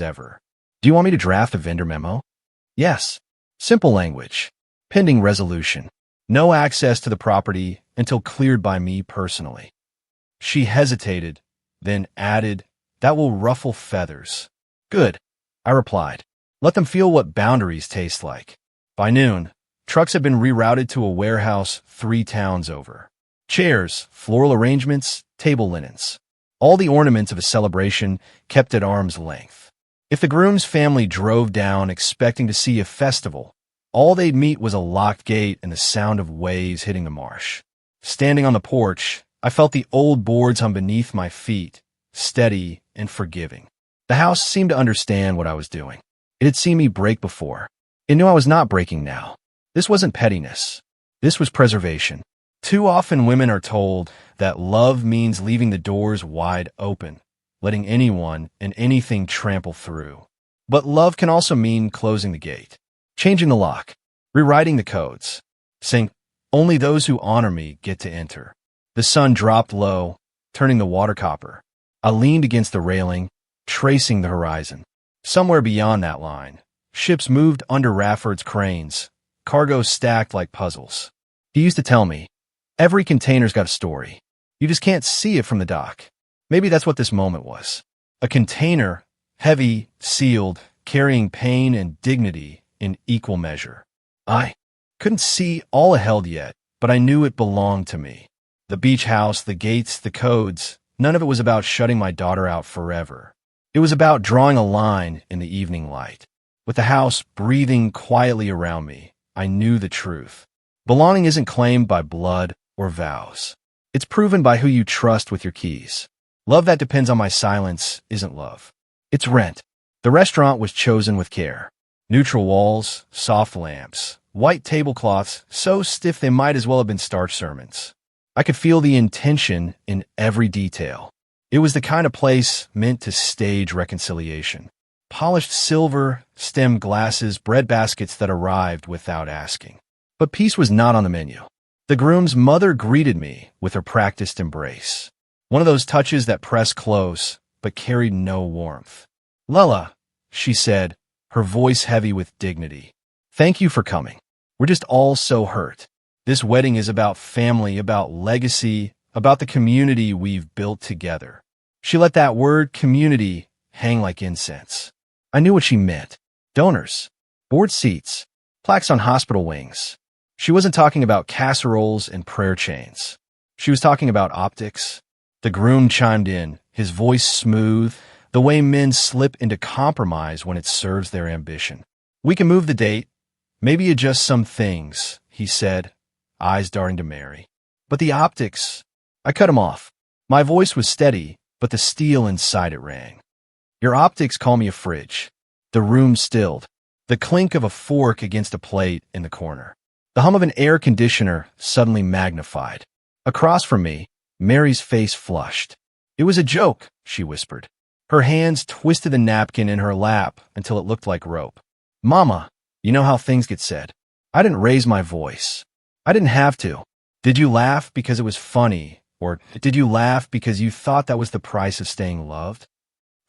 ever. Do you want me to draft a vendor memo? Yes. Simple language. Pending resolution. No access to the property until cleared by me personally. She hesitated, then added, that will ruffle feathers. Good, I replied. Let them feel what boundaries taste like. By noon, trucks had been rerouted to a warehouse 3 towns over. Chairs, floral arrangements, table linens. All the ornaments of a celebration kept at arm's length. If the groom's family drove down expecting to see a festival, all they'd meet was a locked gate and the sound of waves hitting the marsh. Standing on the porch, I felt the old boards hum beneath my feet, steady and forgiving. The house seemed to understand what I was doing. It had seen me break before. It knew I was not breaking now. This wasn't pettiness. This was preservation. Too often women are told that love means leaving the doors wide open, letting anyone and anything trample through. But love can also mean closing the gate, changing the lock, rewriting the codes, saying, only those who honor me get to enter. The sun dropped low, turning the water copper. I leaned against the railing, tracing the horizon. Somewhere beyond that line, ships moved under Rafford's cranes, cargo stacked like puzzles. He used to tell me, every container's got a story. You just can't see it from the dock. Maybe that's what this moment was. A container, heavy, sealed, carrying pain and dignity in equal measure. I couldn't see all it held yet, but I knew it belonged to me. The beach house, the gates, the codes, none of it was about shutting my daughter out forever. It was about drawing a line in the evening light. With the house breathing quietly around me, I knew the truth. Belonging isn't claimed by blood or vows. It's proven by who you trust with your keys. Love that depends on my silence isn't love. It's rent. The restaurant was chosen with care. Neutral walls, soft lamps, white tablecloths so stiff they might as well have been starch sermons. I could feel the intention in every detail. It was the kind of place meant to stage reconciliation. Polished silver, stemmed glasses, bread baskets that arrived without asking. But peace was not on the menu. The groom's mother greeted me with her practiced embrace. One of those touches that pressed close, but carried no warmth. Lella, she said, her voice heavy with dignity. Thank you for coming. We're just all so hurt. This wedding is about family, about legacy, about the community we've built together. She let that word community hang like incense. I knew what she meant. Donors, board seats, plaques on hospital wings. She wasn't talking about casseroles and prayer chains. She was talking about optics. The groom chimed in, his voice smooth, the way men slip into compromise when it serves their ambition. We can move the date, maybe adjust some things, he said, eyes darting to Mary. But the optics, I cut him off. My voice was steady, but the steel inside it rang. Your optics call me a fridge. The room stilled. The clink of a fork against a plate in the corner. The hum of an air conditioner suddenly magnified. Across from me, Mary's face flushed. It was a joke, she whispered. Her hands twisted the napkin in her lap until it looked like rope. Mama, you know how things get said. I didn't raise my voice. I didn't have to. Did you laugh because it was funny? Or did you laugh because you thought that was the price of staying loved?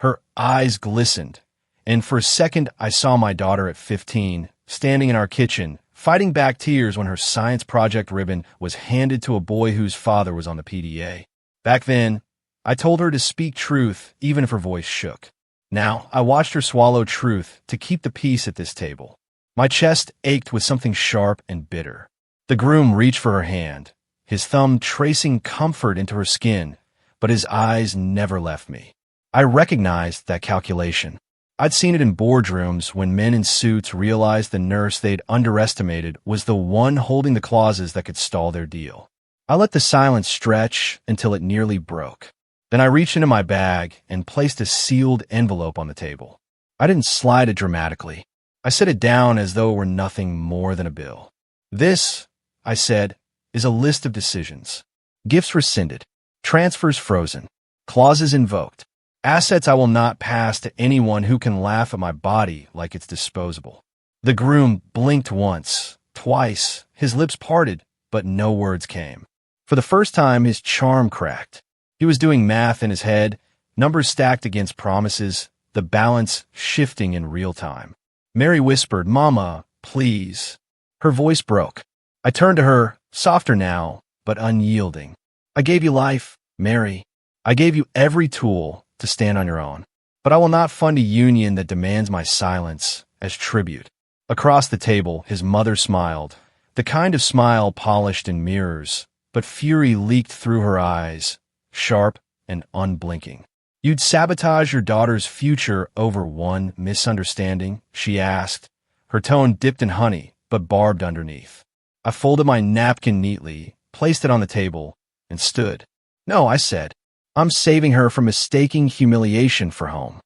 Her eyes glistened, and for a second I saw my daughter at 15, standing in our kitchen, fighting back tears when her science project ribbon was handed to a boy whose father was on the PDA. Back then, I told her to speak truth even if her voice shook. Now, I watched her swallow truth to keep the peace at this table. My chest ached with something sharp and bitter. The groom reached for her hand, his thumb tracing comfort into her skin, but his eyes never left me. I recognized that calculation. I'd seen it in boardrooms when men in suits realized the nurse they'd underestimated was the one holding the clauses that could stall their deal. I let the silence stretch until it nearly broke. Then I reached into my bag and placed a sealed envelope on the table. I didn't slide it dramatically. I set it down as though it were nothing more than a bill. This, I said, is a list of decisions. Gifts rescinded. Transfers frozen. Clauses invoked. Assets I will not pass to anyone who can laugh at my body like it's disposable. The groom blinked once, twice, his lips parted, but no words came. For the first time, his charm cracked. He was doing math in his head, numbers stacked against promises, the balance shifting in real time. Mary whispered, "Mama, please." Her voice broke. I turned to her, softer now, but unyielding. "I gave you life, Mary. I gave you every tool to stand on your own. But I will not fund a union that demands my silence as tribute." Across the table, his mother smiled, the kind of smile polished in mirrors, but fury leaked through her eyes, sharp and unblinking. "You'd sabotage your daughter's future over one misunderstanding?" she asked. Her tone dipped in honey, but barbed underneath. I folded my napkin neatly, placed it on the table, and stood. "No," I said. "I'm saving her from mistaking humiliation for home."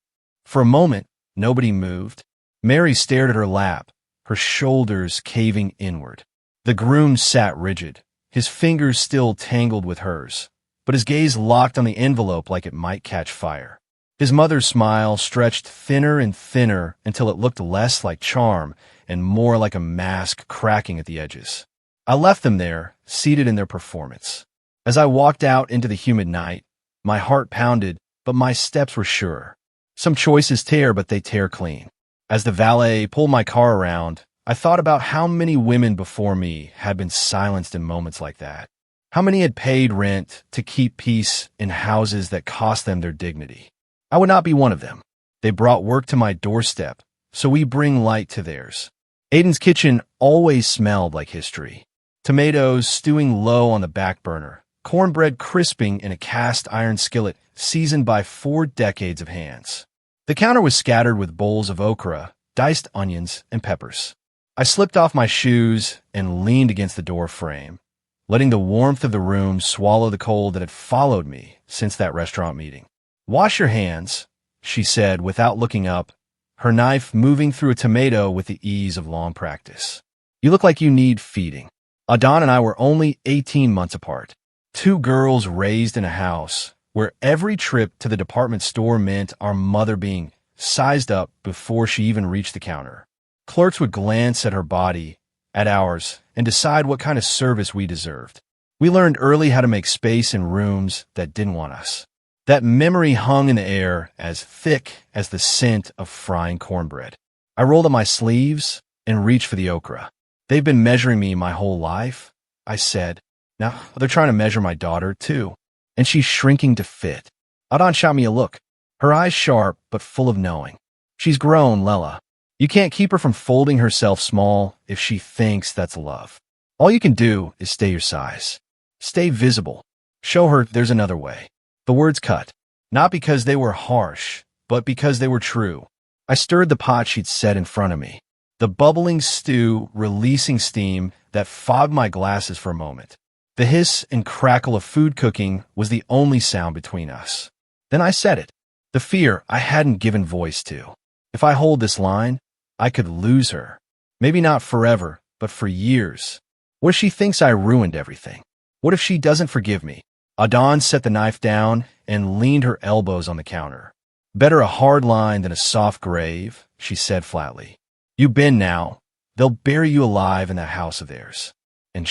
For a moment, nobody moved. Mary stared at her lap, her shoulders caving inward. The groom sat rigid, his fingers still tangled with hers, but his gaze locked on the envelope like it might catch fire. His mother's smile stretched thinner and thinner until it looked less like charm and more like a mask cracking at the edges. I left them there, seated in their performance. As I walked out into the humid night, my heart pounded, but my steps were sure. Some choices tear, but they tear clean. As the valet pulled my car around, I thought about how many women before me had been silenced in moments like that. How many had paid rent to keep peace in houses that cost them their dignity? I would not be one of them. They brought work to my doorstep, so we bring light to theirs. Aiden's kitchen always smelled like history. Tomatoes stewing low on the back burner, cornbread crisping in a cast iron skillet seasoned by 4 decades of hands. The counter was scattered with bowls of okra, diced onions, and peppers. I slipped off my shoes and leaned against the door frame, letting the warmth of the room swallow the cold that had followed me since that restaurant meeting. "Wash your hands," she said without looking up, her knife moving through a tomato with the ease of long practice. "You look like you need feeding." Adon and I were only 18 months apart. 2 girls raised in a house where every trip to the department store meant our mother being sized up before she even reached the counter. Clerks would glance at her body, at ours, and decide what kind of service we deserved. We learned early how to make space in rooms that didn't want us. That memory hung in the air as thick as the scent of frying cornbread. I rolled up my sleeves and reached for the okra. "They've been measuring me my whole life," I said. "Now they're trying to measure my daughter, too. And she's shrinking to fit." Adon shot me a look, her eyes sharp but full of knowing. "She's grown, Lela. You can't keep her from folding herself small if she thinks that's love. All you can do is stay your size. Stay visible. Show her there's another way." The words cut, not because they were harsh, but because they were true. I stirred the pot she'd set in front of me, the bubbling stew releasing steam that fogged my glasses for a moment. The hiss and crackle of food cooking was the only sound between us. Then I said it, the fear I hadn't given voice to. If I hold this line, I could lose her. Maybe not forever, but for years. What if she thinks I ruined everything? What if she doesn't forgive me? Adon set the knife down and leaned her elbows on the counter. "Better a hard line than a soft grave," she said flatly. "You bend now. They'll bury you alive in that house of theirs. And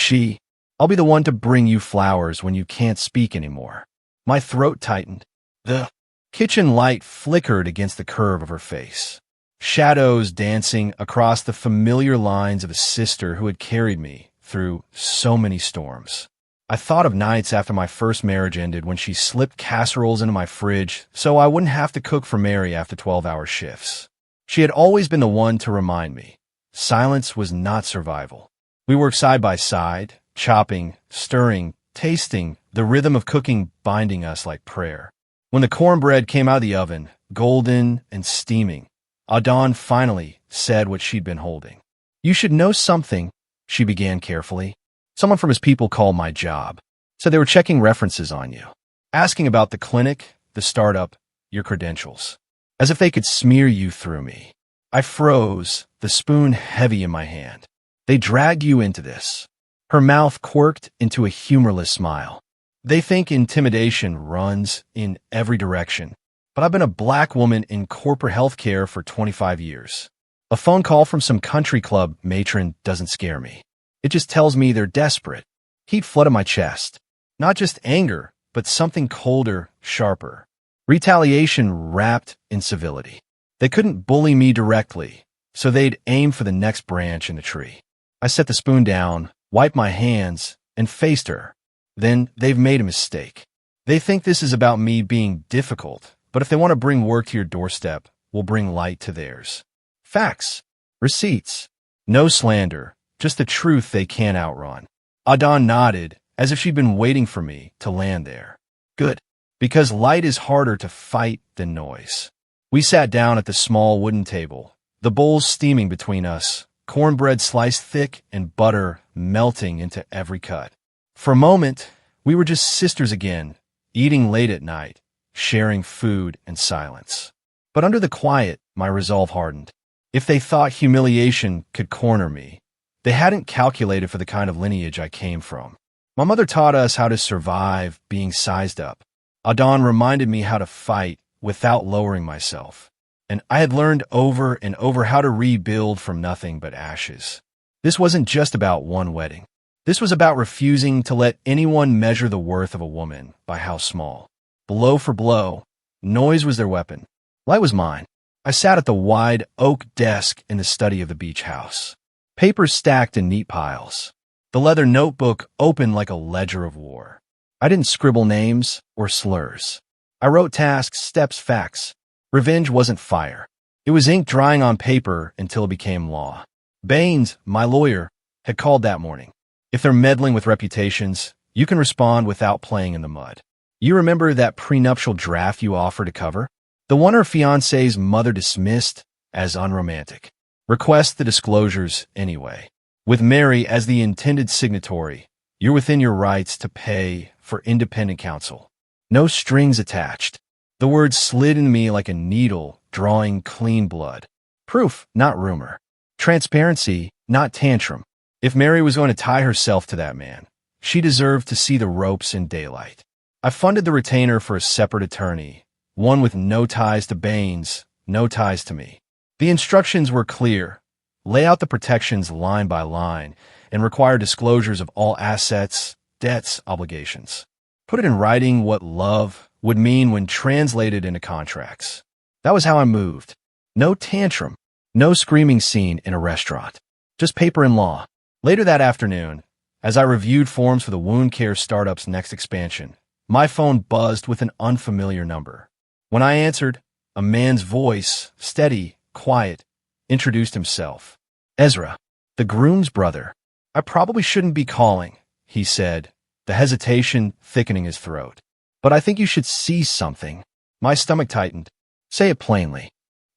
I'll be the one to bring you flowers when you can't speak anymore." My throat tightened. The kitchen light flickered against the curve of her face. shadows dancing across the familiar lines of a sister who had carried me through so many storms. I thought of nights after my first marriage ended when she slipped casseroles into my fridge so I wouldn't have to cook for Mary after 12-hour shifts. She had always been the one to remind me, silence was not survival. We worked side by side, chopping, stirring, tasting, the rhythm of cooking binding us like prayer. When the cornbread came out of the oven, golden and steaming, Adon finally said what she'd been holding. "You should know something," she began carefully. "Someone from his people called my job. So they were checking references on you, asking about the clinic, the startup, your credentials, as if they could smear you through me." I froze, the spoon heavy in my hand. "They dragged you into this." Her mouth quirked into a humorless smile. "They think intimidation runs in every direction. But I've been a black woman in corporate healthcare for 25 years. A phone call from some country club matron doesn't scare me. It just tells me they're desperate." Heat flooded my chest. Not just anger, but something colder, sharper. Retaliation wrapped in civility. They couldn't bully me directly, so they'd aim for the next branch in the tree. I set the spoon down, wiped my hands, and faced her. "Then they've made a mistake. They think this is about me being difficult, but if they want to bring work to your doorstep, we'll bring light to theirs. Facts. Receipts. No slander, just the truth they can't outrun." Adon nodded, as if she'd been waiting for me to land there. "Good. Because light is harder to fight than noise." We sat down at the small wooden table, the bowls steaming between us, cornbread sliced thick and butter melting into every cut. For a moment, we were just sisters again, eating late at night, sharing food and silence. But under the quiet, my resolve hardened. If they thought humiliation could corner me, they hadn't calculated for the kind of lineage I came from. My mother taught us how to survive being sized up. Adon reminded me how to fight without lowering myself, and I had learned over and over how to rebuild from nothing but ashes. This wasn't just about one wedding. This was about refusing to let anyone measure the worth of a woman by how small. Blow for blow, noise was their weapon. Light was mine. I sat at the wide oak desk in the study of the beach house. Papers stacked in neat piles. The leather notebook open like a ledger of war. I didn't scribble names or slurs. I wrote tasks, steps, facts. Revenge wasn't fire. It was ink drying on paper until it became law. Baines, my lawyer, had called that morning. If they're meddling with reputations, you can respond without playing in the mud. You remember that prenuptial draft you offered to cover? The one her fiancé's mother dismissed as unromantic. Request the disclosures anyway. With Mary as the intended signatory, you're within your rights to pay for independent counsel. No strings attached. The words slid in me like a needle drawing clean blood. Proof, not rumor. Transparency, not tantrum. If Mary was going to tie herself to that man, she deserved to see the ropes in daylight. I funded the retainer for a separate attorney, one with no ties to Baines, no ties to me. The instructions were clear. Lay out the protections line by line and require disclosures of all assets, debts, obligations. Put it in writing what love would mean when translated into contracts. That was how I moved. No tantrum, no screaming scene in a restaurant. Just paper and law. Later that afternoon, as I reviewed forms for the wound care startup's next expansion, my phone buzzed with an unfamiliar number. When I answered, a man's voice, steady, quiet, introduced himself. "Ezra, the groom's brother." "I probably shouldn't be calling," he said, the hesitation thickening his throat. "But I think you should see something." My stomach tightened. "Say it plainly."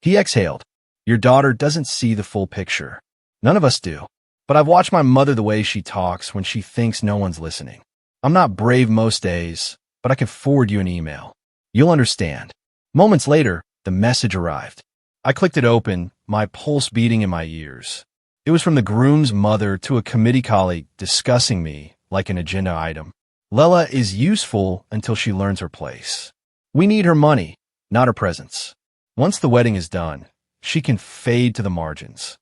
He exhaled. "Your daughter doesn't see the full picture. None of us do. But I've watched my mother the way she talks when she thinks no one's listening. I'm not brave most days, but I can forward you an email. You'll understand." Moments later, the message arrived. I clicked it open, my pulse beating in my ears. It was from the groom's mother to a committee colleague discussing me like an agenda item. "Lela is useful until she learns her place. We need her money, not her presence. Once the wedding is done, she can fade to the margins."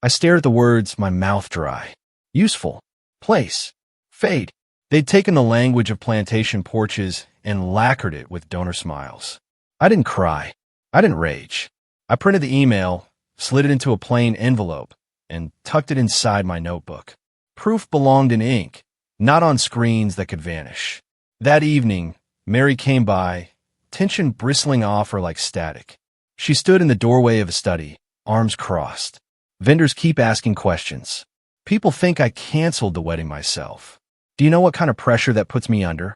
I stared at the words, my mouth dry. Useful. Place. Fade. They'd taken the language of plantation porches and lacquered it with donor smiles. I didn't cry. I didn't rage. I printed the email, slid it into a plain envelope, and tucked it inside my notebook. Proof belonged in ink, not on screens that could vanish. That evening, Mary came by, tension bristling off her like static. She stood in the doorway of a study, arms crossed. Vendors keep asking questions. People think I canceled the wedding myself. Do you know what kind of pressure that puts me under?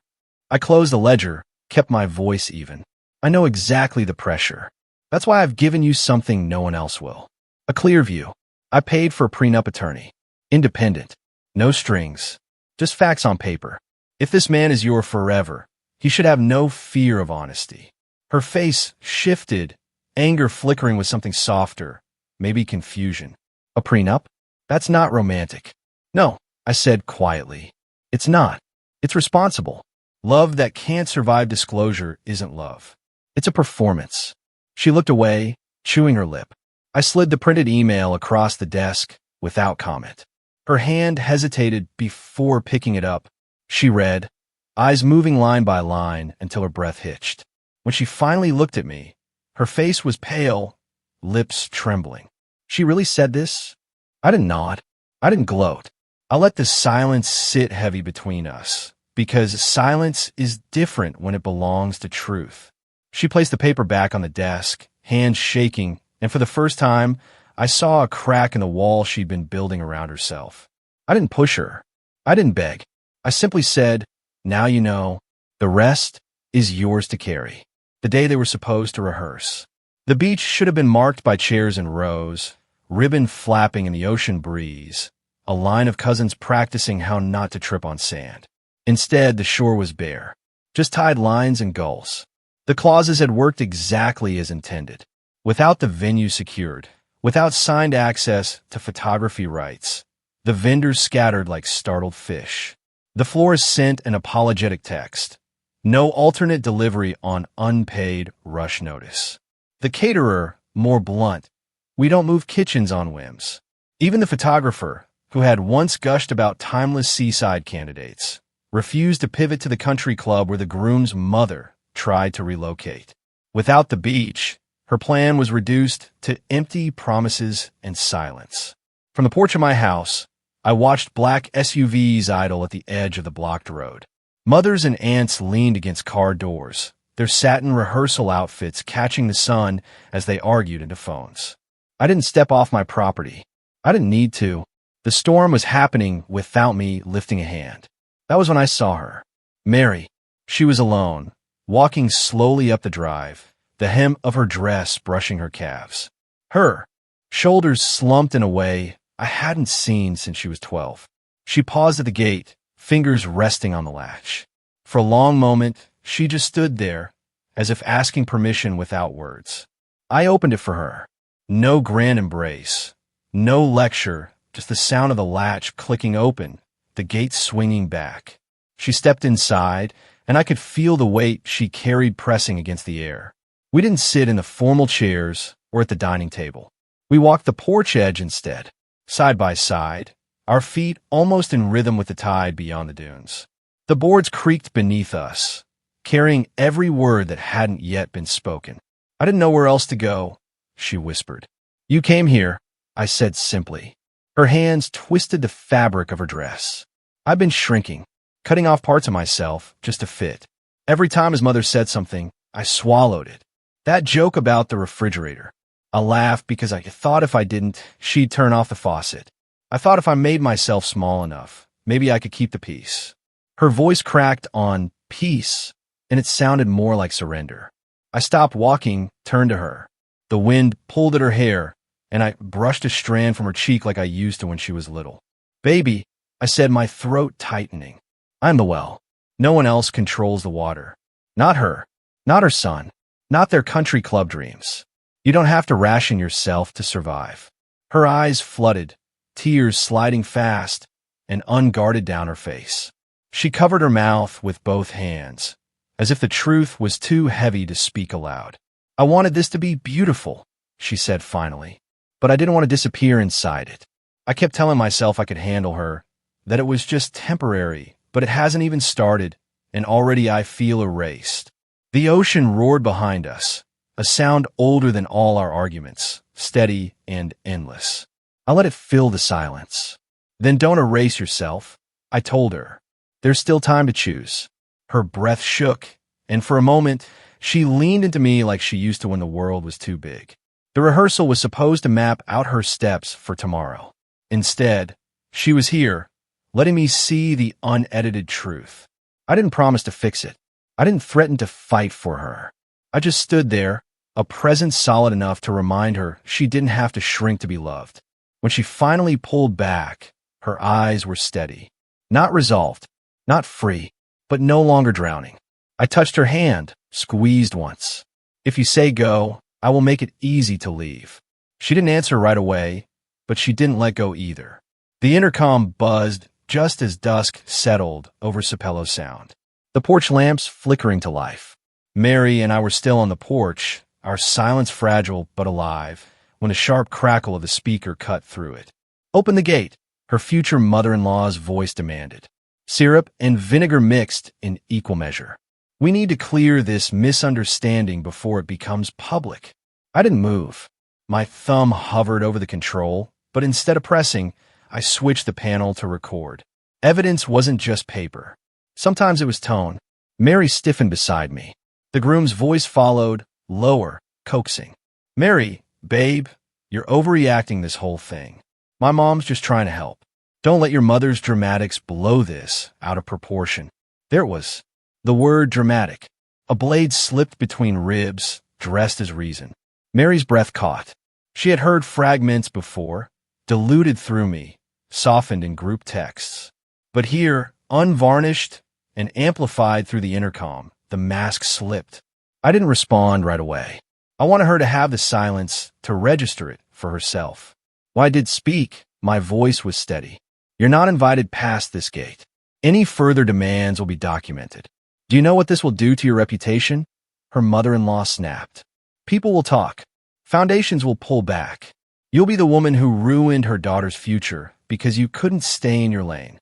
I closed the ledger, kept my voice even. I know exactly the pressure. That's why I've given you something no one else will. A clear view. I paid for a prenup attorney. Independent. No strings. Just facts on paper. If this man is your forever, he should have no fear of honesty. Her face shifted, anger flickering with something softer, maybe confusion. A prenup? That's not romantic. No, I said quietly. It's not. It's responsible. Love that can't survive disclosure isn't love. It's a performance. She looked away, chewing her lip. I slid the printed email across the desk without comment. Her hand hesitated before picking it up. She read, eyes moving line by line until her breath hitched. When she finally looked at me, her face was pale, lips trembling. She really said this? I didn't nod. I didn't gloat. I let the silence sit heavy between us, because silence is different when it belongs to truth. She placed the paper back on the desk, hands shaking, and for the first time, I saw a crack in the wall she'd been building around herself. I didn't push her. I didn't beg. I simply said, now you know, the rest is yours to carry. The day they were supposed to rehearse. The beach should have been marked by chairs in rows, ribbon flapping in the ocean breeze, a line of cousins practicing how not to trip on sand. Instead, the shore was bare, just tied lines and gulls. The clauses had worked exactly as intended. Without the venue secured, without signed access to photography rights, the vendors scattered like startled fish. The floors sent an apologetic text. No alternate delivery on unpaid rush notice. The caterer, more blunt. We don't move kitchens on whims. Even the photographer, who had once gushed about timeless seaside candidates, refused to pivot to the country club where the groom's mother tried to relocate. Without the beach, her plan was reduced to empty promises and silence. From the porch of my house, I watched black SUVs idle at the edge of the blocked road. Mothers and aunts leaned against car doors, their satin rehearsal outfits catching the sun as they argued into phones. I didn't step off my property. I didn't need to. The storm was happening without me lifting a hand. That was when I saw her. Mary. She was alone, walking slowly up the drive, the hem of her dress brushing her calves. Her shoulders slumped in a way I hadn't seen since she was 12. She paused at the gate, fingers resting on the latch. For a long moment, she just stood there, as if asking permission without words. I opened it for her. No grand embrace, no lecture, just the sound of the latch clicking open, the gate swinging back. She stepped inside, and I could feel the weight she carried pressing against the air. We didn't sit in the formal chairs or at the dining table. We walked the porch edge instead, side by side, our feet almost in rhythm with the tide beyond the dunes. The boards creaked beneath us, carrying every word that hadn't yet been spoken. I didn't know where else to go, she whispered. You came here, I said simply. Her hands twisted the fabric of her dress. I've been shrinking, cutting off parts of myself just to fit. Every time his mother said something, I swallowed it. That joke about the refrigerator. I laughed because I thought if I didn't, she'd turn off the faucet. I thought if I made myself small enough, maybe I could keep the peace. Her voice cracked on peace, and it sounded more like surrender. I stopped walking, turned to her. The wind pulled at her hair, and I brushed a strand from her cheek like I used to when she was little. Baby, I said, my throat tightening. I'm the well. No one else controls the water. Not her. Not her son. Not their country club dreams. You don't have to ration yourself to survive. Her eyes flooded, tears sliding fast and unguarded down her face. She covered her mouth with both hands, as if the truth was too heavy to speak aloud. I wanted this to be beautiful, she said finally, but I didn't want to disappear inside it. I kept telling myself I could handle her, that it was just temporary, but it hasn't even started, and already I feel erased. The ocean roared behind us, a sound older than all our arguments, steady and endless. I let it fill the silence. Then don't erase yourself, I told her. There's still time to choose. Her breath shook, and for a moment, she leaned into me like she used to when the world was too big. The rehearsal was supposed to map out her steps for tomorrow. Instead, she was here, letting me see the unedited truth. I didn't promise to fix it. I didn't threaten to fight for her. I just stood there, a presence solid enough to remind her she didn't have to shrink to be loved. When she finally pulled back, her eyes were steady. Not resolved, not free, but no longer drowning. I touched her hand, squeezed once. If you say go, I will make it easy to leave. She didn't answer right away, but she didn't let go either. The intercom buzzed just as dusk settled over Sapelo Sound. The porch lamps flickering to life. Mary and I were still on the porch, our silence fragile but alive, when a sharp crackle of the speaker cut through it. "Open the gate," her future mother-in-law's voice demanded. Syrup and vinegar mixed in equal measure. "We need to clear this misunderstanding before it becomes public." I didn't move. My thumb hovered over the control, but instead of pressing, I switched the panel to record. Evidence wasn't just paper. Sometimes it was tone. Mary stiffened beside me. The groom's voice followed, lower, coaxing. "Mary, babe, you're overreacting this whole thing. My mom's just trying to help. Don't let your mother's dramatics blow this out of proportion." There it was. The word dramatic. A blade slipped between ribs, dressed as reason. Mary's breath caught. She had heard fragments before, diluted through me, softened in group texts. But here, unvarnished and amplified through the intercom, the mask slipped. I didn't respond right away. I wanted her to have the silence, to register it for herself. When I did speak, my voice was steady. "You're not invited past this gate. Any further demands will be documented. Do you know what this will do to your reputation?" Her mother-in-law snapped. "People will talk. Foundations will pull back. You'll be the woman who ruined her daughter's future because you couldn't stay in your lane."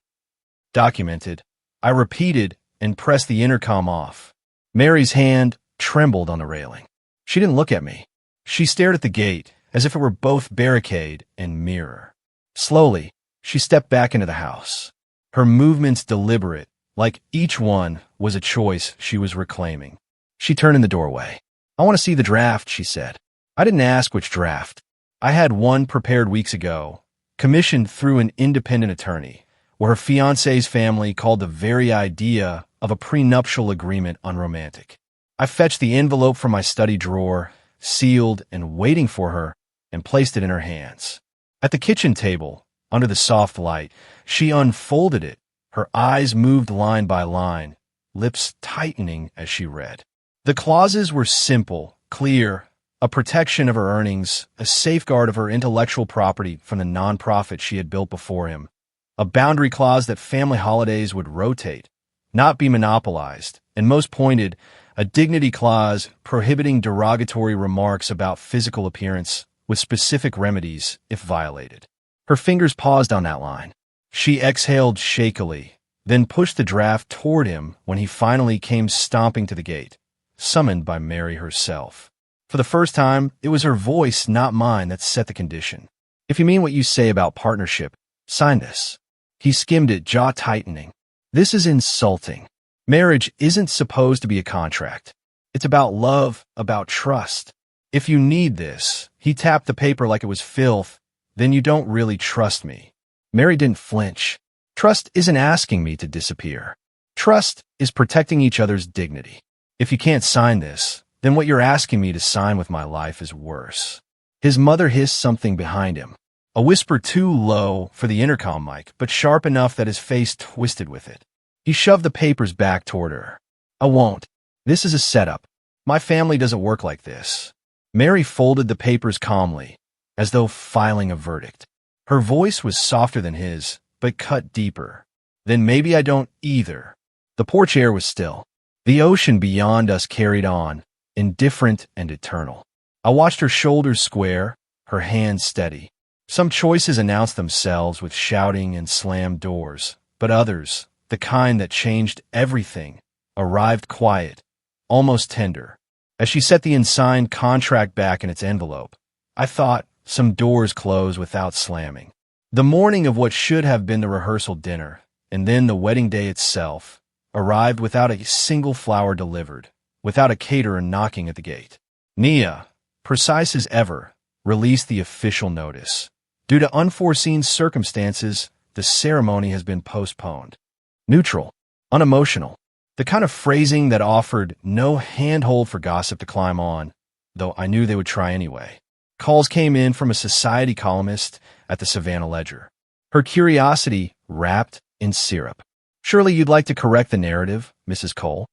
Documented. I repeated and pressed the intercom off. Mary's hand trembled on the railing. She didn't look at me. She stared at the gate, as if it were both barricade and mirror. Slowly, she stepped back into the house. Her movements deliberate, like each one was a choice she was reclaiming. She turned in the doorway. "I want to see the draft," she said. I didn't ask which draft. I had one prepared weeks ago, commissioned through an independent attorney, where her fiancé's family called the very idea of a prenuptial agreement unromantic. I fetched the envelope from my study drawer, sealed and waiting for her, and placed it in her hands. At the kitchen table, under the soft light, she unfolded it. Her eyes moved line by line, lips tightening as she read. The clauses were simple, clear, a protection of her earnings, a safeguard of her intellectual property from the nonprofit she had built before him, a boundary clause that family holidays would rotate, not be monopolized, and most pointed, a dignity clause prohibiting derogatory remarks about physical appearance with specific remedies if violated. Her fingers paused on that line. She exhaled shakily, then pushed the draft toward him when he finally came stomping to the gate, summoned by Mary herself. For the first time, it was her voice, not mine, that set the condition. "If you mean what you say about partnership, sign this." He skimmed it, jaw tightening. "This is insulting. Marriage isn't supposed to be a contract. It's about love, about trust. If you need this," he tapped the paper like it was filth, "then you don't really trust me." Mary didn't flinch. "Trust isn't asking me to disappear. Trust is protecting each other's dignity. If you can't sign this, then what you're asking me to sign with my life is worse." His mother hissed something behind him, a whisper too low for the intercom mic, but sharp enough that his face twisted with it. He shoved the papers back toward her. "I won't. This is a setup. My family doesn't work like this." Mary folded the papers calmly, as though filing a verdict. Her voice was softer than his, but cut deeper. "Then maybe I don't either." The porch air was still. The ocean beyond us carried on, indifferent and eternal. I watched her shoulders square, her hands steady. Some choices announced themselves with shouting and slammed doors, but others, the kind that changed everything, arrived quiet, almost tender. As she set the unsigned contract back in its envelope, I thought, some doors close without slamming. The morning of what should have been the rehearsal dinner, and then the wedding day itself, arrived without a single flower delivered, without a caterer knocking at the gate. Nia, precise as ever, released the official notice. Due to unforeseen circumstances, the ceremony has been postponed. Neutral, unemotional, the kind of phrasing that offered no handhold for gossip to climb on, though I knew they would try anyway. Calls came in from a society columnist at the Savannah Ledger. Her curiosity wrapped in syrup. "Surely you'd like to correct the narrative, Mrs. Cole?"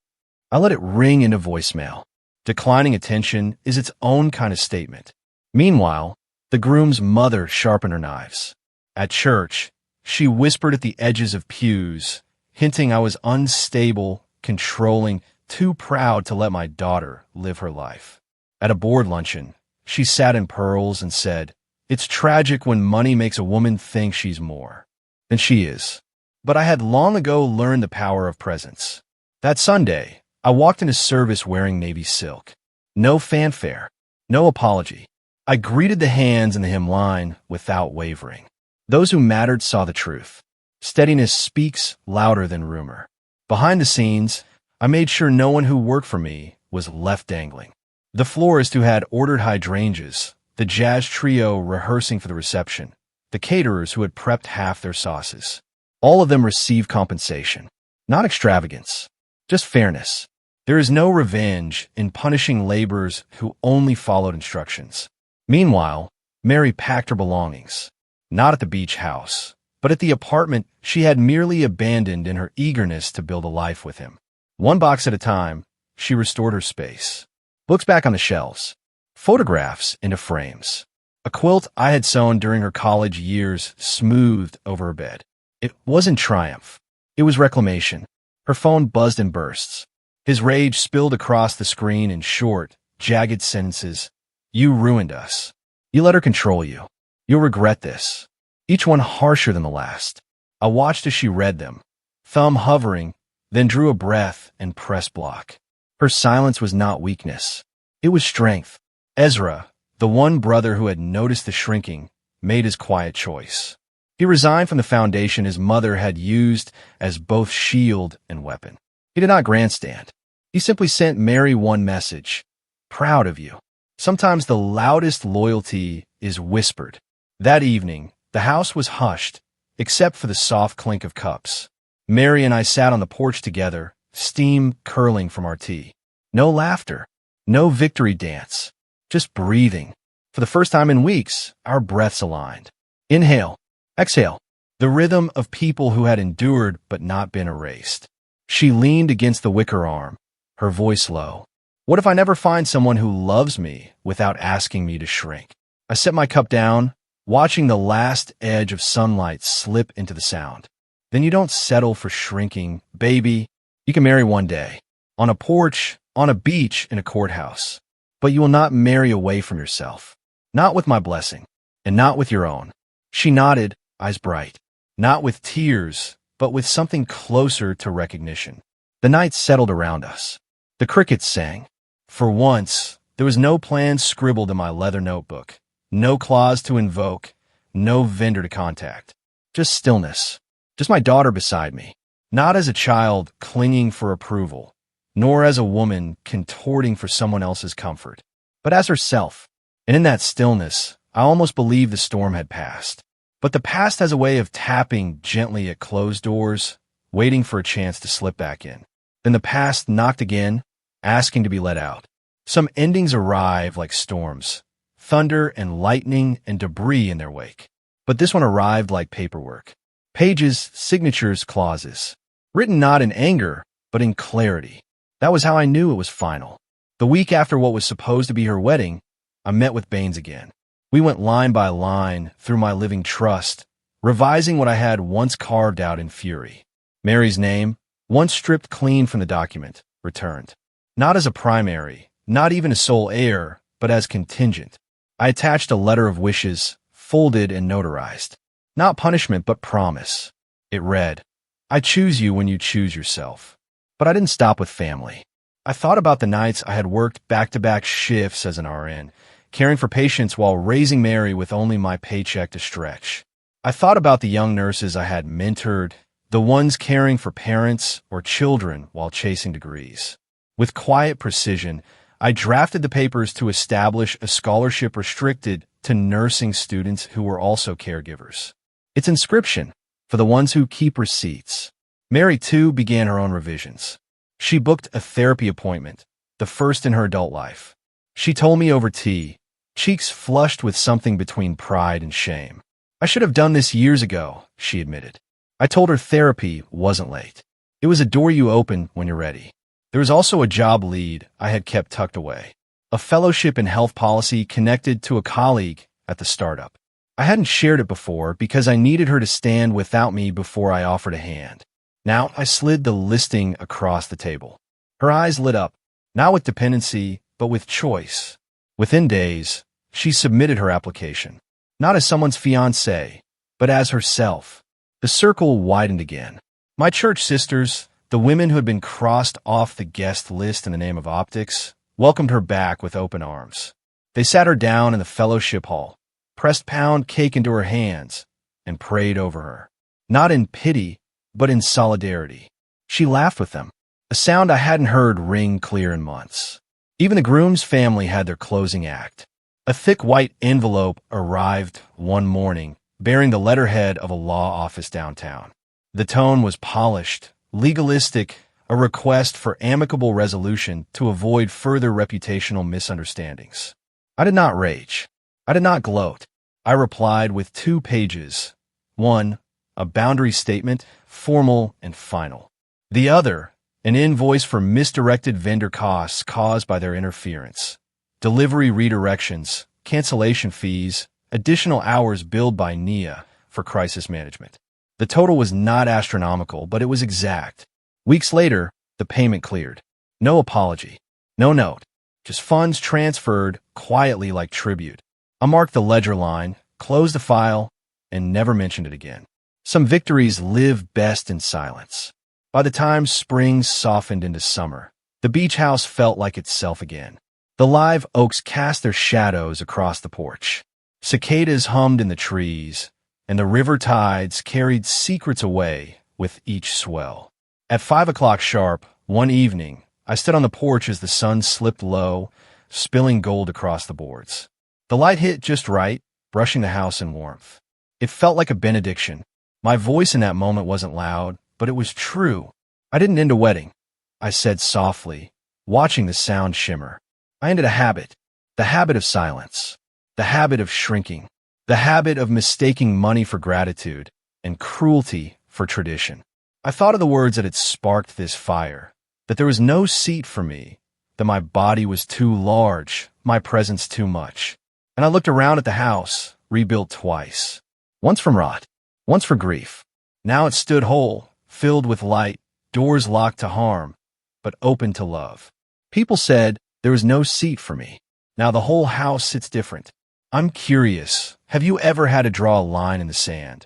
I let it ring into voicemail. Declining attention is its own kind of statement. Meanwhile, the groom's mother sharpened her knives. At church, she whispered at the edges of pews, hinting I was unstable, controlling, too proud to let my daughter live her life. At a board luncheon, she sat in pearls and said, "It's tragic when money makes a woman think she's more than she is." But I had long ago learned the power of presence. That Sunday, I walked into service wearing navy silk. No fanfare, no apology. I greeted the hands in the hymn line without wavering. Those who mattered saw the truth. Steadiness speaks louder than rumor. Behind the scenes, I made sure no one who worked for me was left dangling. The florist who had ordered hydrangeas, the jazz trio rehearsing for the reception, the caterers who had prepped half their sauces. All of them received compensation. Not extravagance, just fairness. There is no revenge in punishing laborers who only followed instructions. Meanwhile, Mary packed her belongings, not at the beach house, but at the apartment she had merely abandoned in her eagerness to build a life with him. One box at a time, she restored her space. Books back on the shelves, photographs into frames. A quilt I had sewn during her college years smoothed over her bed. It wasn't triumph. It was reclamation. Her phone buzzed in bursts. His rage spilled across the screen in short, jagged sentences. "You ruined us. You let her control you. You'll regret this." Each one harsher than the last. I watched as she read them, thumb hovering, then drew a breath and pressed block. Her silence was not weakness. It was strength. Ezra, the one brother who had noticed the shrinking, made his quiet choice. He resigned from the foundation his mother had used as both shield and weapon. He did not grandstand. He simply sent Mary one message: "Proud of you." Sometimes the loudest loyalty is whispered. That evening, the house was hushed, except for the soft clink of cups. Mary and I sat on the porch together, steam curling from our tea. No laughter, no victory dance, just breathing. For the first time in weeks, our breaths aligned. Inhale, exhale, the rhythm of people who had endured but not been erased. She leaned against the wicker arm, her voice low. "What if I never find someone who loves me without asking me to shrink?" I set my cup down, watching the last edge of sunlight slip into the sound. "Then you don't settle for shrinking, baby. You can marry one day. On a porch, on a beach, in a courthouse. But you will not marry away from yourself. Not with my blessing, and not with your own." She nodded, eyes bright. Not with tears, but with something closer to recognition. The night settled around us. The crickets sang. For once, there was no plan scribbled in my leather notebook, no clause to invoke, no vendor to contact. Just stillness. Just my daughter beside me. Not as a child clinging for approval, nor as a woman contorting for someone else's comfort, but as herself. And in that stillness, I almost believed the storm had passed. But the past has a way of tapping gently at closed doors, waiting for a chance to slip back in. Then the past knocked again, asking to be let out. Some endings arrive like storms, thunder and lightning and debris in their wake. But this one arrived like paperwork. Pages, signatures, clauses. Written not in anger, but in clarity. That was how I knew it was final. The week after what was supposed to be her wedding, I met with Baines again. We went line by line through my living trust, revising what I had once carved out in fury. Mary's name, once stripped clean from the document, returned. Not as a primary, not even a sole heir, but as contingent. I attached a letter of wishes, folded and notarized. Not punishment, but promise. It read, "I choose you when you choose yourself." But I didn't stop with family. I thought about the nights I had worked back-to-back shifts as an RN, caring for patients while raising Mary with only my paycheck to stretch. I thought about the young nurses I had mentored, the ones caring for parents or children while chasing degrees. With quiet precision, I drafted the papers to establish a scholarship restricted to nursing students who were also caregivers. Its inscription, for the ones who keep receipts. Mary, too, began her own revisions. She booked a therapy appointment, the first in her adult life. She told me over tea, cheeks flushed with something between pride and shame. I should have done this years ago, she admitted. I told her therapy wasn't late. It was a door you open when you're ready. There was also a job lead I had kept tucked away, a fellowship in health policy connected to a colleague at the startup. I hadn't shared it before because I needed her to stand without me before I offered a hand. Now I slid the listing across the table. Her eyes lit up, not with dependency, but with choice. Within days, she submitted her application, not as someone's fiancé, but as herself. The circle widened again. My church sisters, the women who had been crossed off the guest list in the name of optics, welcomed her back with open arms. They sat her down in the fellowship hall, pressed pound cake into her hands, and prayed over her. Not in pity, but in solidarity. She laughed with them, a sound I hadn't heard ring clear in months. Even the groom's family had their closing act. A thick white envelope arrived one morning, bearing the letterhead of a law office downtown. The tone was polished, legalistic, a request for amicable resolution to avoid further reputational misunderstandings. I did not rage. I did not gloat. I replied with 2 pages. One, a boundary statement, formal and final. The other, an invoice for misdirected vendor costs caused by their interference, delivery redirections, cancellation fees, additional hours billed by Nia for crisis management. The total was not astronomical, but it was exact. Weeks later, the payment cleared. No apology. No note. Just funds transferred quietly like tribute. I marked the ledger line, closed the file, and never mentioned it again. Some victories live best in silence. By the time spring softened into summer, the beach house felt like itself again. The live oaks cast their shadows across the porch. Cicadas hummed in the trees, and the river tides carried secrets away with each swell. At 5 o'clock sharp, one evening, I stood on the porch as the sun slipped low, spilling gold across the boards. The light hit just right, brushing the house in warmth. It felt like a benediction. My voice in that moment wasn't loud, but it was true. I didn't end a wedding, I said softly, watching the sound shimmer. I ended a habit, the habit of silence, the habit of shrinking, the habit of mistaking money for gratitude and cruelty for tradition. I thought of the words that had sparked this fire, that there was no seat for me, that my body was too large, my presence too much. And I looked around at the house, rebuilt twice. Once from rot, once for grief. Now it stood whole, filled with light, doors locked to harm, but open to love. People said there was no seat for me. Now the whole house sits different. I'm curious, have you ever had to draw a line in the sand?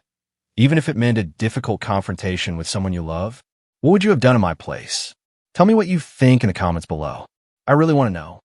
Even if it meant a difficult confrontation with someone you love? What would you have done in my place? Tell me what you think in the comments below. I really want to know.